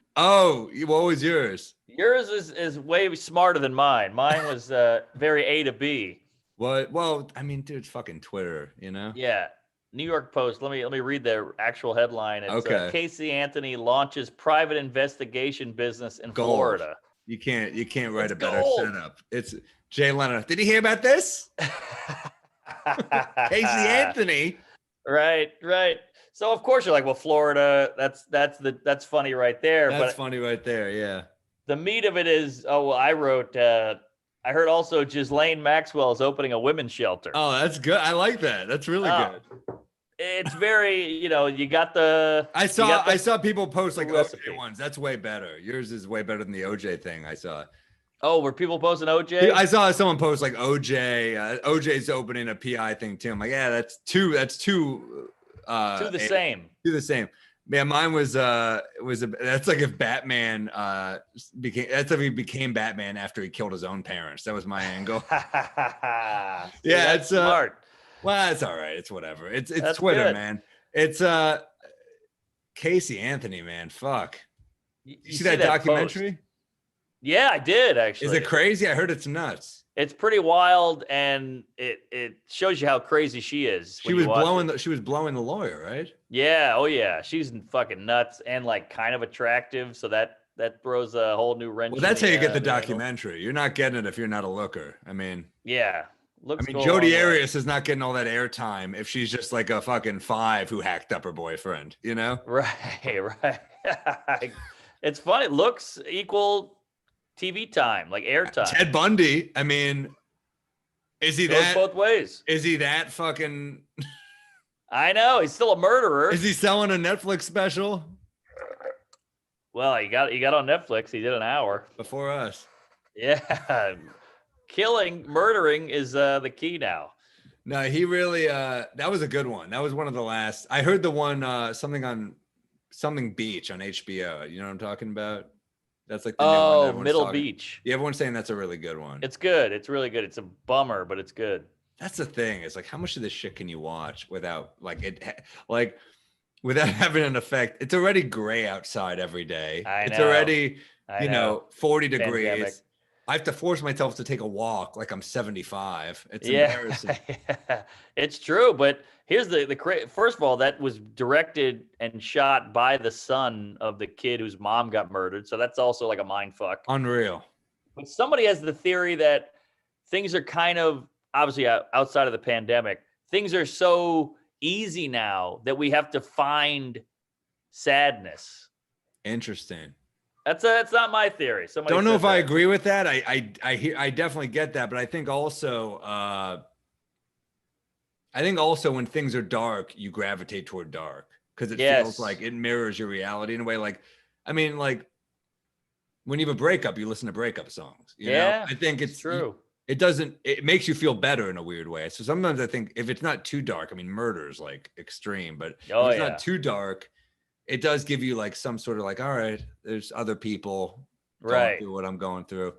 yours? Yours is way smarter than mine. Mine was very A to B. What? Well, I mean, dude, it's fucking Twitter, you know? Yeah. New York Post. Let me read the actual headline. It's okay. Casey Anthony launches private investigation business in Florida. You can't write a better setup. It's Jay Leno. Did you hear about this? Casey Anthony. Right. So of course you're like, well, Florida. That's funny right there. That's funny right there. Yeah. The meat of it is, I wrote. I heard also Ghislaine Maxwell is opening a women's shelter. Oh, that's good. I like that. That's really good. It's very, you got the. I saw people post like OJ ones. That's way better. Yours is way better than the OJ thing I saw. Oh, were people posting OJ? I saw someone post like OJ. OJ's opening a PI thing too. I'm like, yeah, that's two. To the same. To the same. Man, mine was that's like if Batman that's if he became Batman after he killed his own parents. That was my angle. Yeah, it's smart. Well, it's all right. It's whatever. It's That's Twitter, good. Man. It's Casey Anthony, man. Fuck. You see that documentary? Post? Yeah, I did actually. Is it crazy? I heard it's nuts. It's pretty wild, and it shows you how crazy she is. She was blowing the lawyer, right? Yeah. Oh yeah. She's fucking nuts and like kind of attractive. So that throws a whole new wrench. Well, that's how you get the documentary. You're not getting it if you're not a looker. I mean. Yeah. Jodi Arias is not getting all that airtime if she's just like a fucking 5 who hacked up her boyfriend, you know? Right. It's funny. Looks equal TV time, like airtime. Ted Bundy. I mean, is he that both ways? Is he that fucking? I know he's still a murderer. Is he selling a Netflix special? Well, he got on Netflix. He did an hour before us. Yeah. Murdering is the key now. No, he really that was a good one. That was one of the last. I heard the one something beach on HBO. You know what I'm talking about? That's like the new one Middle Beach. Yeah, everyone's saying that's a really good one. It's good. It's really good. It's a bummer, but it's good. That's the thing. It's like how much of this shit can you watch without without having an effect? It's already gray outside every day. It's already 40 degrees. Pandemic. I have to force myself to take a walk like I'm 75. It's embarrassing. It's true, but here's the first of all, that was directed and shot by the son of the kid whose mom got murdered. So that's also like a mind fuck. Unreal. But somebody has the theory that things are kind of obviously outside of the pandemic. Things are so easy now that we have to find sadness. Interesting. That's not my theory. Somebody don't know if I agree with that. I definitely get that, but I think also when things are dark, you gravitate toward dark because it feels like it mirrors your reality in a way. Like, I mean, like when you have a breakup, you listen to breakup songs. You know? I think it's true. It makes you feel better in a weird way. So sometimes I think if it's not too dark, I mean, murder is like extreme, but if it's not too dark, it does give you like some sort of like, all right, there's other people going through what I'm going through.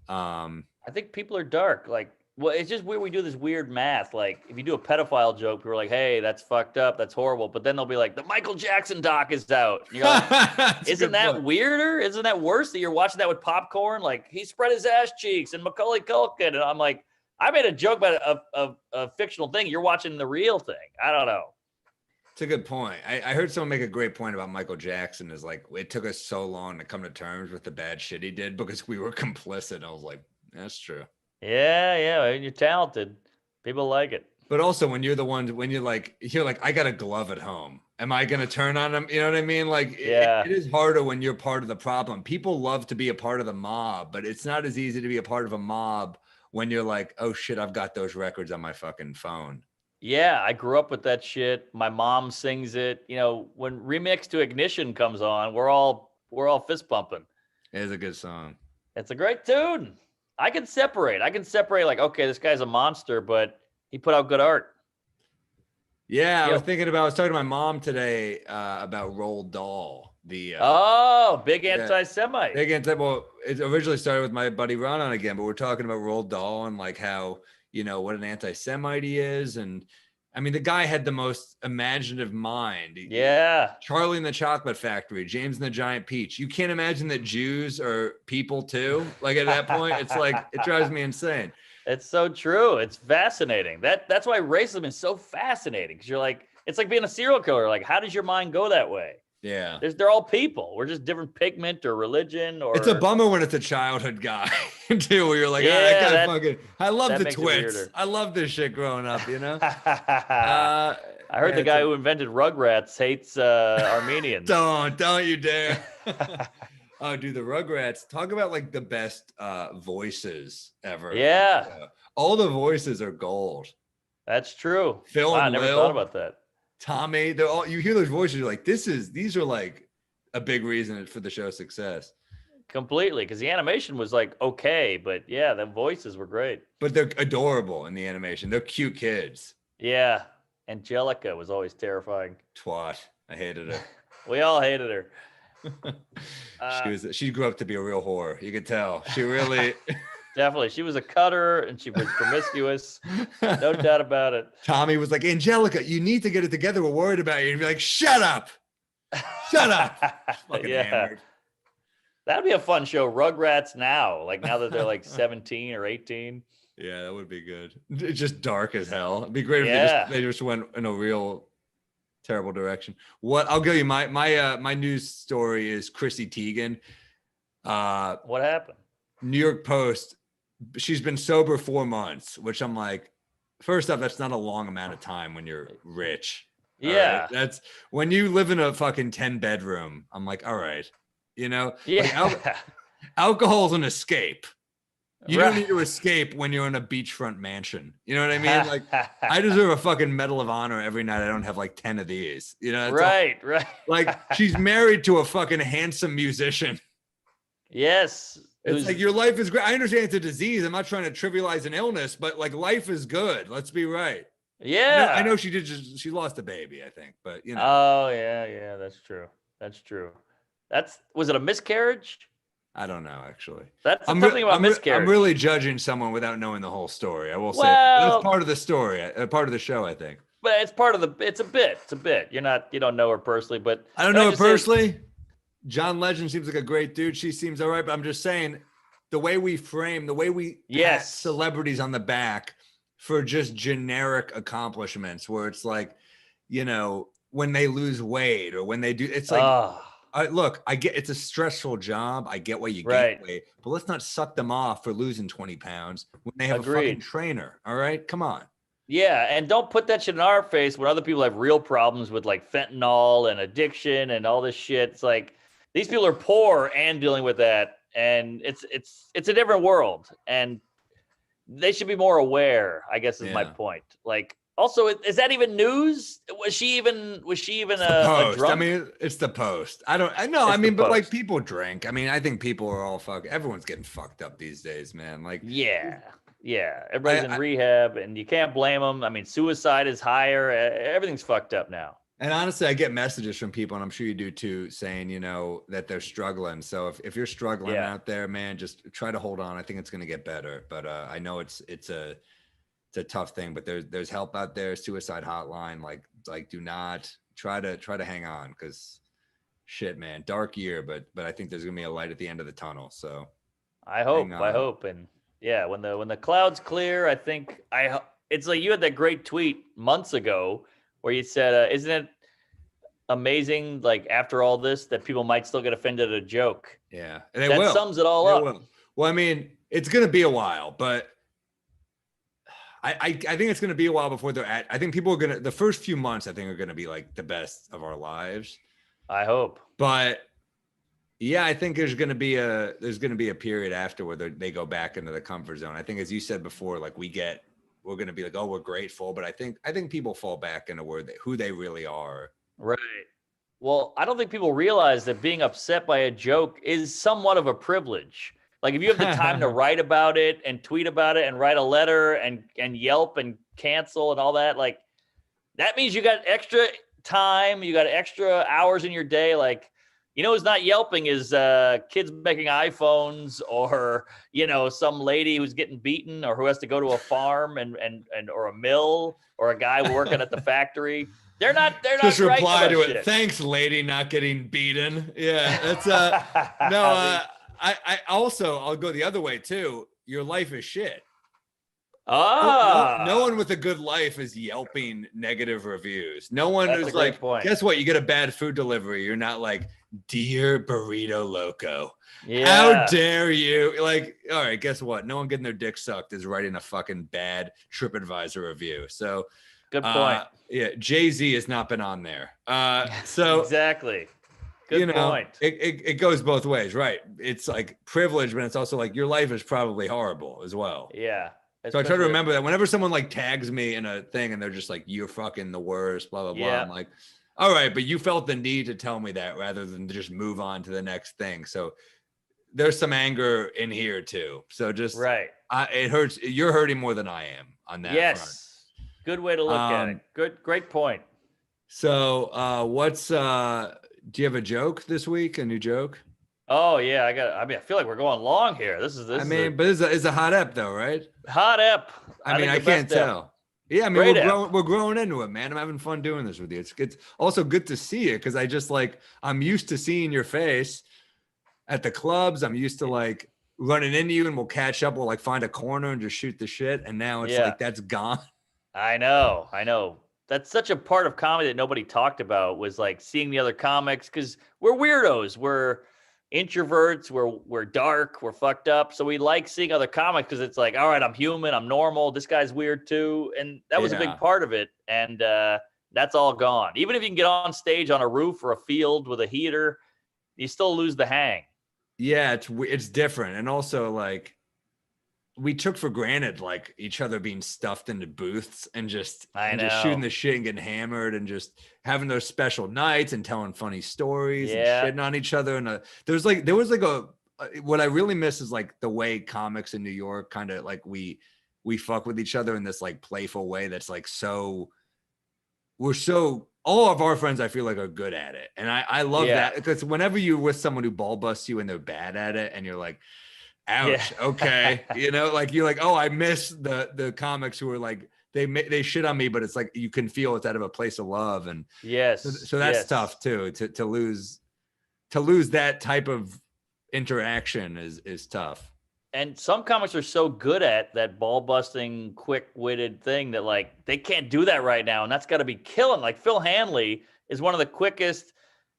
I think people are dark. Like, well, it's just weird. We do this weird math. Like if you do a pedophile joke, people are like, hey, that's fucked up. That's horrible. But then they'll be like, the Michael Jackson doc is out. And you're like, isn't that weirder? Isn't that worse that you're watching that with popcorn? Like he spread his ass cheeks and Macaulay Culkin. And I'm like, I made a joke about a fictional thing. You're watching the real thing. I don't know. It's a good point. I heard someone make a great point about Michael Jackson is like, it took us so long to come to terms with the bad shit he did because we were complicit. I was like, that's true. Yeah. You're talented. People like it. But also when you're the one, when you're like, I got a glove at home. Am I going to turn on him? You know what I mean? Like, it is harder when you're part of the problem. People love to be a part of the mob, but it's not as easy to be a part of a mob when you're like, oh shit, I've got those records on my fucking phone. Yeah, I grew up with that shit. My mom sings it. You know, when Remix to Ignition comes on, we're all fist pumping. It is a good song. It's a great tune. I can separate. Like, okay, this guy's a monster, but he put out good art. Yeah, Yep. I was talking to my mom today about Roald Dahl. Big Yeah, anti-Semite. well, it originally started with my buddy Ron on again, but we're talking about Roald Dahl and like how, what an anti-Semite he is. And I mean, the guy had the most imaginative mind. Yeah. Charlie and the Chocolate Factory, James and the Giant Peach. You can't imagine that Jews are people too. Like at that point, it's like, it drives me insane. It's so true. It's fascinating. That's why racism is so fascinating. Because you're like, it's like being a serial killer. Like, how does your mind go that way? Yeah. They're all people. We're just different pigment or religion or. It's a bummer when it's a childhood guy too, where you're like, I love the twits. I love this shit growing up, I heard the guy who invented Rugrats hates Armenians. Don't you dare. Oh, dude, the Rugrats, talk about like the best voices ever. Yeah. All the voices are gold. That's true. Phil and I never Lil, thought about that. Tommy, they're all, you hear those voices, you're like, these are like a big reason for the show's success. Completely, because the animation was like okay, but yeah, the voices were great. But they're adorable in the animation. They're cute kids. Yeah. Angelica was always terrifying. Twat. I hated her. We all hated her. She grew up to be a real whore. You could tell. She really definitely. She was a cutter and she was promiscuous. No doubt about it. Tommy was like, Angelica, you need to get it together. We're worried about you. And be like, shut up. Shut up. Fucking hammered. That'd be a fun show. Rugrats now. Like now that they're like 17 or 18. Yeah, that would be good. It's just dark as hell. It'd be great if they just went in a real terrible direction. I'll give you my news story is Chrissy Teigen. What happened? New York Post. She's been sober 4 months, which I'm like, first off, that's not a long amount of time when you're rich. Yeah. Right? That's when you live in a fucking 10 bedroom. I'm like, all right, Yeah. like alcohol's an escape. You don't need to escape when you're in a beachfront mansion. You know what I mean? Like, I deserve a fucking Medal of Honor every night. I don't have like 10 of these. Right. Like, she's married to a fucking handsome musician. Yes. It's like, your life is great. I understand it's a disease. I'm not trying to trivialize an illness, but like, life is good. Let's be right. Yeah. I know she lost a baby, I think, but Oh, yeah. That's true. Was it a miscarriage? I don't know, actually. That's the thing about miscarriage. I'm really judging someone without knowing the whole story. I will say that's part of the story, part of the show, I think. But it's it's a bit. It's a bit. You don't know her personally, but I don't know her personally. John Legend seems like a great dude. She seems all right, but I'm just saying the way we pat celebrities on the back for just generic accomplishments, where it's like, when they lose weight or when they do, it's like. Look, I get it's a stressful job. I get why you gain weight, but let's not suck them off for losing 20 pounds when they have a fucking trainer. All right, come on. Yeah, and don't put that shit in our face when other people have real problems with like fentanyl and addiction and all this shit. It's like these people are poor and dealing with that, and it's a different world, and they should be more aware, I guess is my point. Like. Also, is that even news? Was she even a drunk? I mean, it's the Post. I know. I mean, but like people drink. I mean, I think people are all everyone's getting fucked up these days, man. Like, yeah. Everybody's in rehab, and you can't blame them. I mean, suicide is higher. Everything's fucked up now. And honestly, I get messages from people, and I'm sure you do too, saying, that they're struggling. So if you're struggling out there, man, just try to hold on. I think it's going to get better. But I know it's a tough thing, but there's help out there. Suicide hotline. Like do not try to hang on, because shit, man, dark year, but I think there's gonna be a light at the end of the tunnel. So I hope. And yeah, when the clouds clear, I think it's like you had that great tweet months ago where you said, isn't it amazing, like after all this, that people might still get offended at a joke? Yeah. And that sums it all up. Well, I mean, it's gonna be a while, but I think it's going to be a while before I think people are the first few months, I think, are going to be like the best of our lives. I hope. But yeah, I think there's going to be a period after where they go back into the comfort zone. I think, as you said before, like we get we're going to be like, oh, we're grateful. But I think people fall back into who they really are. Right. Well, I don't think people realize that being upset by a joke is somewhat of a privilege. Like if you have the time to write about it and tweet about it and write a letter and Yelp and cancel and all that, like that means you got extra time, you got extra hours in your day. Like, who's not Yelping is kids making iPhones, or, some lady who's getting beaten, or who has to go to a farm and or a mill, or a guy working at the factory. They're not just reply to shit. it. Thanks, lady, not getting beaten. Yeah, that's no. I also, I'll go the other way too. Your life is shit. No one with a good life is yelping negative reviews. No one is like, guess what? You get a bad food delivery. You're not like, dear burrito loco. Yeah. How dare you? Like, all right, guess what? No one getting their dick sucked is writing a fucking bad TripAdvisor review. So good point. Yeah, Jay-Z has not been on there. So exactly. Good point. It goes both ways, right? It's like privilege, but it's also like your life is probably horrible as well. Yeah. So I try to remember that whenever someone like tags me in a thing and they're just like, you're fucking the worst, blah, blah, blah. I'm like, all right, but you felt the need to tell me that rather than just move on to the next thing. So there's some anger in here too. So just, right. It hurts. You're hurting more than I am on that. Yes. Front. Good way to look at it. Great point. So do you have a joke this week? A new joke? Oh yeah, I feel like we're going long here. But it's a hot ep though, right? Hot ep. I can't tell. Yeah, I mean, we're growing into it, man. I'm having fun doing this with you. It's also good to see you because I'm used to seeing your face at the clubs. I'm used to like running into you and we'll catch up. We'll like find a corner and just shoot the shit. And now it's like that's gone. I know. That's such a part of comedy that nobody talked about, was like seeing the other comics, because we're weirdos. We're introverts. We're dark. We're fucked up. So we like seeing other comics because it's like, all right, I'm human. I'm normal. This guy's weird too. And that was a big part of it. And that's all gone. Even if you can get on stage on a roof or a field with a heater, you still lose the hang. Yeah, it's different. And also like, we took for granted like each other being stuffed into booths and just shooting the shit and getting hammered and just having those special nights and telling funny stories and shitting on each other. And there was what I really miss is like the way comics in New York kind of like we fuck with each other in this like playful way that's like all of our friends I feel like are good at it. And I love that, because whenever you're with someone who ball busts you and they're bad at it and you're like, ouch. Yeah. Okay. Like you're like, oh, I miss the comics who are like, they shit on me, but it's like, you can feel it's out of a place of love. And so that's tough too, to lose that type of interaction is tough. And some comics are so good at that ball busting, quick witted thing that like, they can't do that right now. And that's gotta be killing. Like Phil Hanley is one of the quickest.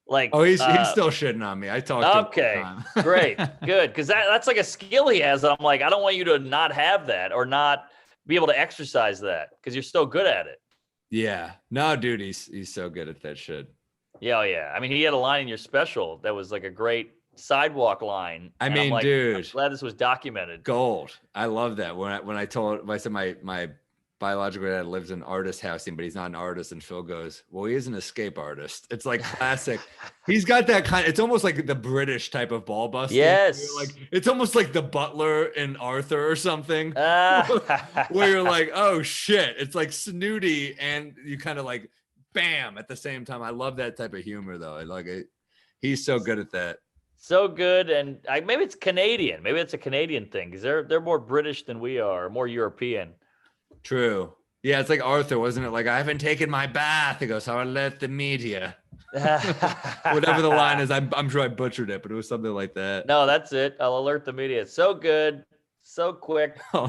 Like, he's still shitting on me. I talked to him all the time. Great, good, because that's like a skill he has that I'm like, I don't want you to not have that or not be able to exercise that because you're so good at it. Yeah, no, dude, he's so good at that shit. Yeah. I mean, he had a line in your special that was like a great sidewalk line. I mean, dude, I'm glad this was documented. Gold. I love that. When I said my biological dad lives in artist housing, but he's not an artist. And Phil goes, well, he is an escape artist. It's like classic. He's got that it's almost like the British type of ball busting. Yes. Like, it's almost like the butler in Arthur or something, where you're like, oh shit. It's like snooty. And you kind of like, bam, at the same time. I love that type of humor though. I like it. He's so good at that. So good. And maybe it's Canadian. Maybe it's a Canadian thing because they're more British than we are, more European. True. Yeah, it's like Arthur, wasn't it? Like, I haven't taken my bath. He goes, I'll let the media. Whatever the line is, I'm sure I butchered it, but it was something like that. No, that's it. I'll alert the media. So good, so quick. All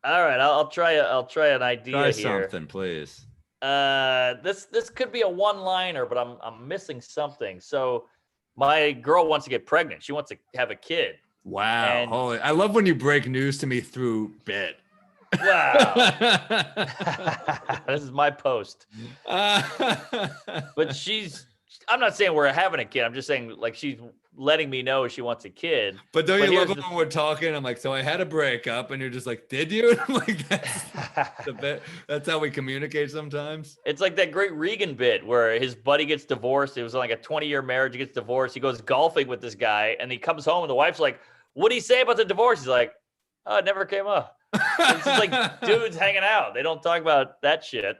right, I'll try an idea try here. Something, please. This could be a one-liner, but I'm missing something. So, my girl wants to get pregnant. She wants to have a kid. Wow. Holy! I love when you break news to me through bit. Wow. This is my post. But she's I'm not saying we're having a kid. I'm just saying like she's letting me know she wants a kid. But don't you love it when we're talking? I'm like, so I had a breakup, and you're just like, did you? And I'm like, that's how we communicate sometimes. It's like that great Regan bit where his buddy gets divorced. It was like a 20-year marriage. He gets divorced. He goes golfing with this guy, and he comes home, and the wife's like, "What do you say about the divorce?" He's like, "Oh, it never came up." It's just like dudes hanging out. They don't talk about that shit.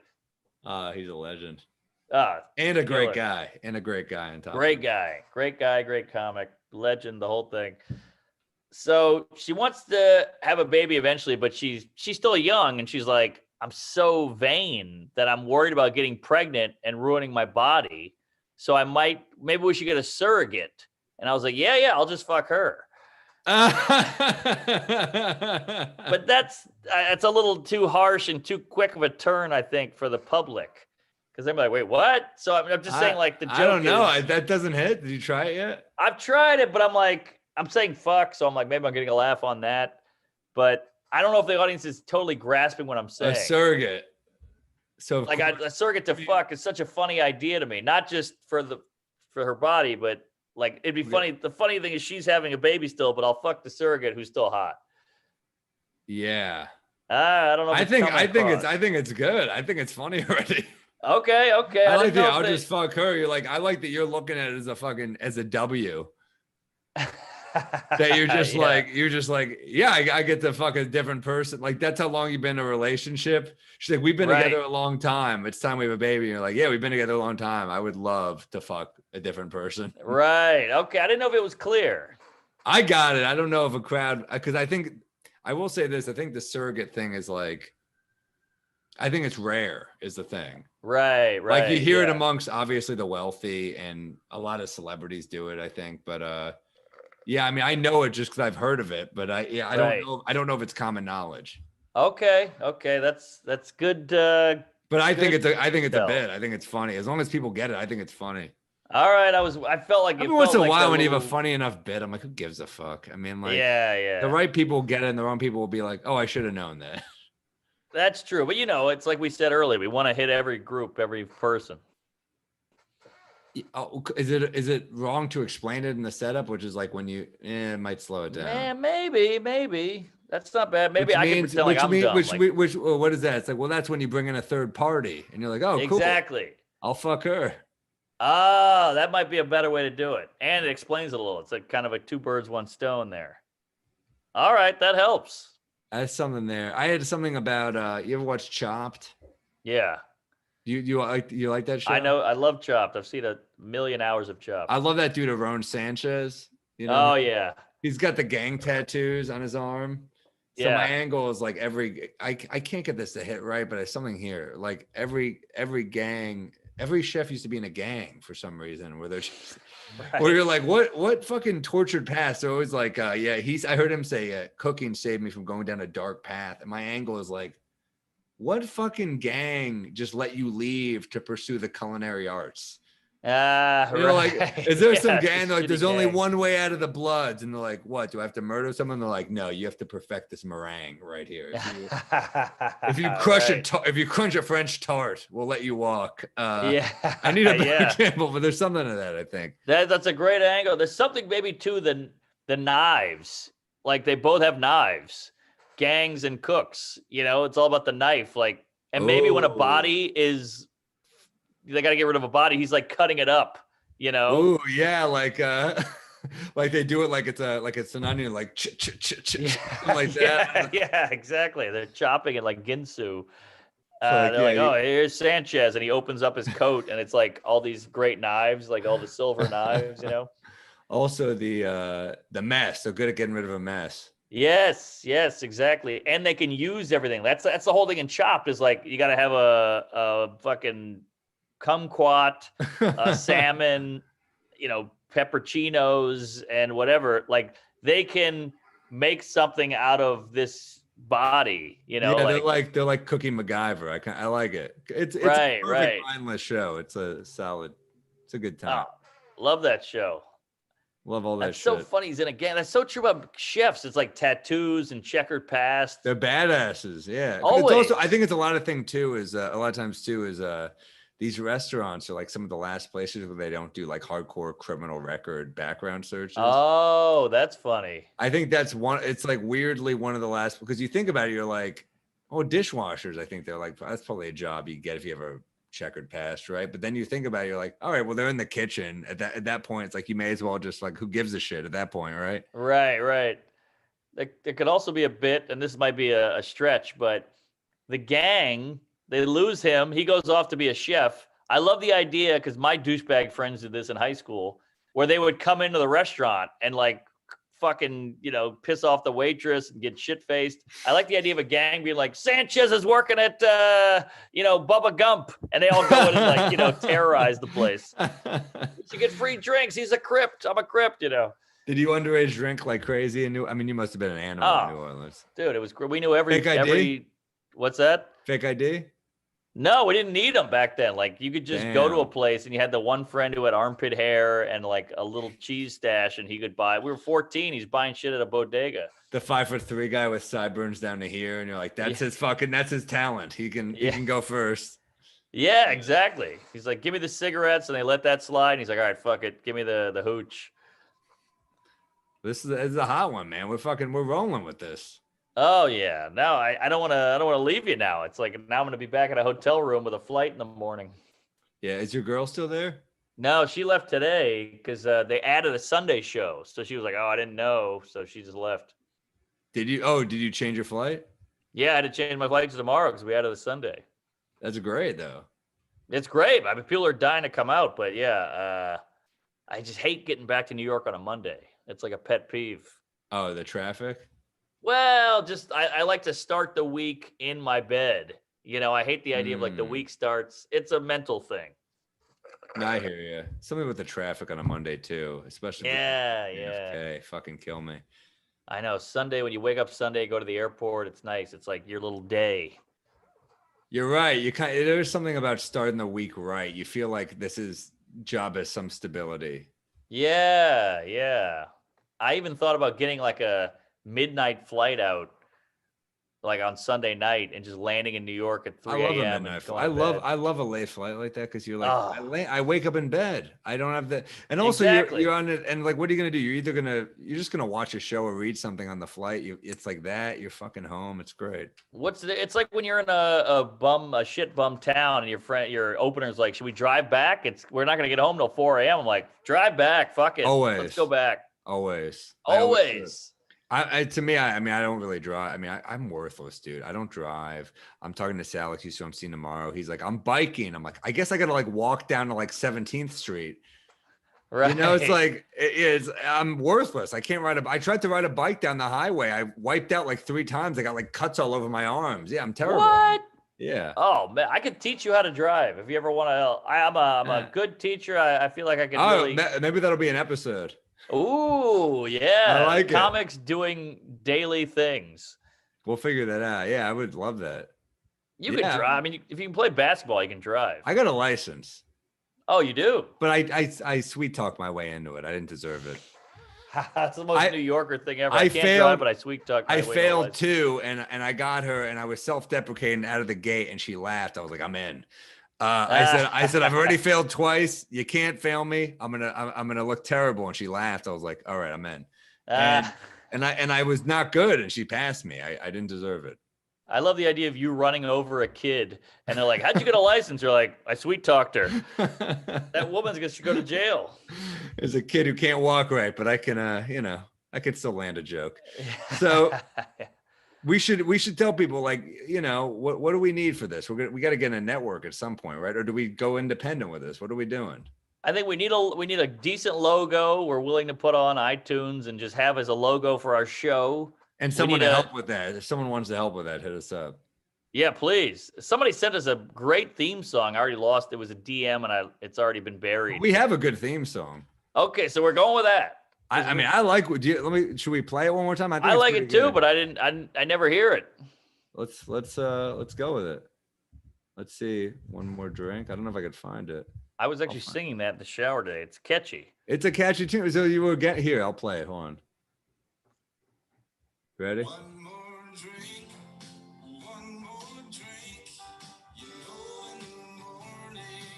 He's a legend. And a great guy. And a great guy on top. Great guy, great comic, legend, the whole thing. So she wants to have a baby eventually, but she's still young, and she's like, I'm so vain that I'm worried about getting pregnant and ruining my body. So maybe we should get a surrogate. And I was like, yeah, I'll just fuck her. But that's a little too harsh and too quick of a turn, I think, for the public. Because they're like, wait, what? So I'm just saying, like, the joke I don't know. That doesn't hit. Did you try it yet? I've tried it, but I'm saying fuck. So I'm like, maybe I'm getting a laugh on that. But I don't know if the audience is totally grasping what I'm saying. A surrogate. So like a surrogate to fuck is such a funny idea to me. Not just for her body, but like it'd be funny. The funny thing is she's having a baby still, but I'll fuck the surrogate who's still hot. Yeah. I don't know. I think it's good. I think it's funny already. Okay. I like that. I'll just fuck her. You're like, I like that you're looking at it as a W. That you're just like, yeah, I get to fuck a different person. Like, that's how long you've been in a relationship. She's like, we've been together a long time. It's time we have a baby. And you're like, yeah, we've been together a long time. I would love to fuck a different person. Right. Okay. I didn't know if it was clear. I got it. I don't know if a crowd, because I will say this. I think the surrogate thing is like, I think it's rare is the thing. Right. Like you hear it amongst obviously the wealthy, and a lot of celebrities do it, I think. But yeah, I mean, I know it just because I've heard of it, but I don't know if it's common knowledge. Okay, that's good. But I think it's a bit. I think it's funny. As long as people get it, I think it's funny. All right, I felt like every once in a while when you have a funny enough bit, I'm like, who gives a fuck? I mean, like, yeah. The right people get it, and the wrong people will be like, oh, I should have known that. That's true, but it's like we said earlier, we want to hit every group, every person. Oh, is it wrong to explain it in the setup, which is like when it might slow it down? Yeah, maybe that's not bad. Maybe I can pretend like I'm dumb. Which what is that? It's like, well, that's when you bring in a third party, and you're like, oh, cool. Exactly. I'll fuck her. Oh, that might be a better way to do it, and it explains it a little. It's like kind of a two birds, one stone there. All right, that helps. That's something there. I had something about. You ever watch Chopped? Yeah. You like that show? I know. I love Chopped. I've seen 1,000,000 hours of Chopped. I love that dude, Aaron Sanchez. Oh yeah. He's got the gang tattoos on his arm. So my angle is like I can't get this to hit right, but there's something here. Like every gang, every chef used to be in a gang for some reason, where they're just, where you're like, what fucking tortured past? They're always like, I heard him say, cooking saved me from going down a dark path. And my angle is like, what fucking gang just let you leave to pursue the culinary arts? You're like, is there some gang? They're like, there's only one way out of the Bloods, and they're like, what? Do I have to murder someone? They're like, no, you have to perfect this meringue right here. If you crush if you crunch a French tart, we'll let you walk. I need a better example, but there's something to that. I think that's a great angle. There's something maybe too the knives. Like they both have knives. Gangs and cooks, it's all about the knife. Like, and maybe when a body is, they got to get rid of a body, he's like cutting it up, Oh yeah, like like they do it like it's an onion, like like that. Yeah, exactly. They're chopping it like ginsu. They're like, oh, here's Sanchez, and he opens up his coat, and it's like all these great knives, like all the silver knives, Also the mess. They're good at getting rid of a mess. Yes, exactly. And they can use everything. That's the whole thing in Chopped is like, you got to have a fucking kumquat, salmon, pepperoncinos and whatever. Like they can make something out of this body, Yeah, they're like cooking MacGyver. I like it. It's a perfect mindless show. It's a good time. Oh, love that show. Love all that That's shit. so funny. He's in a gang. That's so true about chefs. It's like tattoos and checkered past. They're badasses. Yeah. Always. It's also, I think it's a lot of times too is these restaurants are like some of the last places where they don't do like hardcore criminal record background searches. Oh, that's funny. I think that's one. It's like weirdly one of the last, because you think about it, you're like, oh, dishwashers. I think they're like, that's probably a job you get if you have a checkered past, right? But then you think about it, you're like, all right, well, they're in the kitchen. At that point, it's like you may as well just like, who gives a shit at that point, right? Right. There could also be a bit, and this might be a stretch, but the gang, they lose him. He goes off to be a chef. I love the idea because my douchebag friends did this in high school, where they would come into the restaurant and like fucking, piss off the waitress and get shit faced. I like the idea of a gang being like, Sanchez is working at, Bubba Gump. And they all go in and like, terrorize the place. You get free drinks. He's a crypt. I'm a crypt, Did you underage drink like crazy? I mean, you must have been an animal in New Orleans. Dude, it was great. We knew every. What's that? Fake ID? No, we didn't need them back then. Like you could just go to a place and you had the one friend who had armpit hair and like a little cheese stash and he could buy. We were 14. He's buying shit at a bodega. The 5'3" guy with sideburns down to here, and you're like, that's his talent. He can go first. Yeah, exactly. He's like, give me the cigarettes, and they let that slide. And he's like, all right, fuck it, give me the hooch. This is a hot one, man. We're rolling with this. Oh yeah. No, I don't want to leave you now. It's like now I'm gonna be back in a hotel room with a flight in the morning. Yeah, is your girl still there? No, she left today because they added a Sunday show. So she was like, oh, I didn't know. So she just left. Did you change your flight? Yeah, I had to change my flight to tomorrow because we added a Sunday. That's great though. It's great. I mean, people are dying to come out, but yeah, I just hate getting back to New York on a Monday. It's like a pet peeve. Oh, the traffic? Well, just I like to start the week in my bed. I hate the idea of like the week starts. It's a mental thing. No, I hear you. Something with the traffic on a Monday too, especially. Yeah. Okay, fucking kill me. I know. Sunday, when you wake up Sunday, go to the airport. It's nice. It's like your little day. You're right. There's something about starting the week right. You feel like job has some stability. Yeah. I even thought about getting like a midnight flight out like on Sunday night and just landing in New York at 3 a.m. I love a late flight like that because you're like, I wake up in bed. I don't have that. And also you're on it. And like, what are you going to do? You're just going to watch a show or read something on the flight. It's like that. You're fucking home. It's great. It's like when you're in a shit bum town and your opener's like, should we drive back? We're not going to get home till 4 a.m. I'm like, drive back. Fuck it. Always. Let's go back. Always. To me, I don't really drive. I mean, I'm worthless, dude. I don't drive. I'm talking to Sal, who I'm seeing tomorrow. He's like, I'm biking. I'm like, I guess I got to like walk down to like 17th Street. Right. It's like, I'm worthless. I can't I tried to ride a bike down the highway. I wiped out like 3 times. I got like cuts all over my arms. Yeah, I'm terrible. What? Yeah. Oh man, I could teach you how to drive if you ever want to. I'm a good teacher. I feel like I can really. Maybe that'll be an episode. Ooh, yeah. I like comics doing daily things. We'll figure that out. Yeah, I would love that. You can drive. I mean, if you can play basketball, you can drive. I got a license. Oh, you do? But I sweet talked my way into it. I didn't deserve it. That's the most New Yorker thing ever. I can't drive, but I sweet talked my way. I failed too, and I got her, and I was self-deprecating out of the gate, and she laughed. I was like, I'm in. I said, I've already failed twice. You can't fail me. I'm gonna look terrible. And she laughed. I was like, all right, I'm in. And I was not good, and she passed me. I didn't deserve it. I love the idea of you running over a kid, and they're like, "How'd you get a license?" You're like, "I sweet talked her." That woman's gonna go to jail. There's a kid who can't walk right, but I can, I can still land a joke. So. We should tell people, like, what do we need for this? We got to get in a network at some point, right? Or do we go independent with this? What are we doing? I think we need a decent logo. We're willing to put on iTunes and just have as a logo for our show. And someone to help with that. If someone wants to help with that, hit us up. Yeah, please. Somebody sent us a great theme song. I already lost. It was a DM and it's already been buried. We have a good theme song. Okay, so we're going with that. I mean, I like. Should we play it one more time? I like it too, but I never hear it. Let's go with it. Let's see. One more drink. I don't know if I could find it. I was actually singing that in the shower today. It's catchy. It's a catchy tune. So you will get here. I'll play it. Hold on. Ready? One more drink. One more drink. In the morning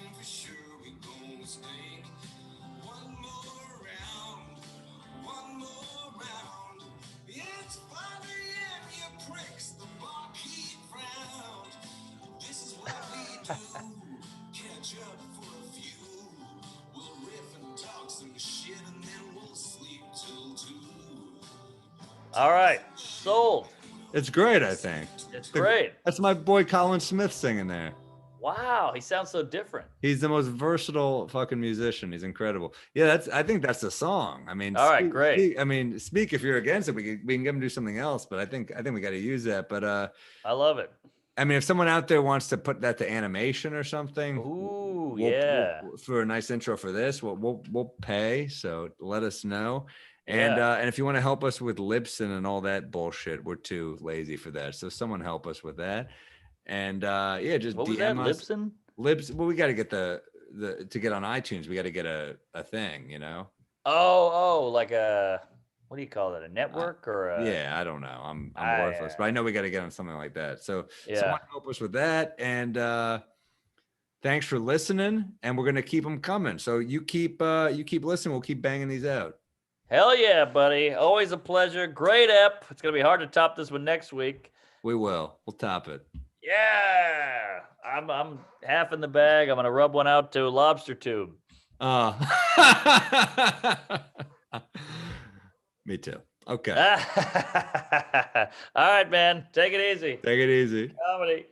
All right, sold. It's great, I think. It's great. That's my boy Colin Smith singing there. Wow, he sounds so different. He's the most versatile fucking musician. He's incredible. Yeah, I think that's the song. I mean, all right, great. Speak if you're against it. We can get him to do something else, but I think we got to use that. But I love it. I mean, if someone out there wants to put that to animation or something, we'll, for a nice intro for this, we'll pay. So let us know. And Yeah. and if you want to help us with Libsyn and all that bullshit, we're too lazy for that. So someone help us with that. And yeah, just what was DM that? us. Libsyn? Well, we got to get the to get on iTunes. We got to get a thing, you know. Oh, like a, what do you call it? A network or a? Yeah, I don't know. I'm worthless, but I know we got to get on something like that. So someone help us with that. And thanks for listening. And we're gonna keep them coming. So you keep listening. We'll keep banging these out. Hell yeah, buddy. Always a pleasure. Great ep. It's going to be hard to top this one next week. We will. We'll top it. Yeah. I'm half in the bag. I'm going to rub one out to Lobster Tube. Me too. Okay. All right, man. Take it easy. Take it easy. Comedy.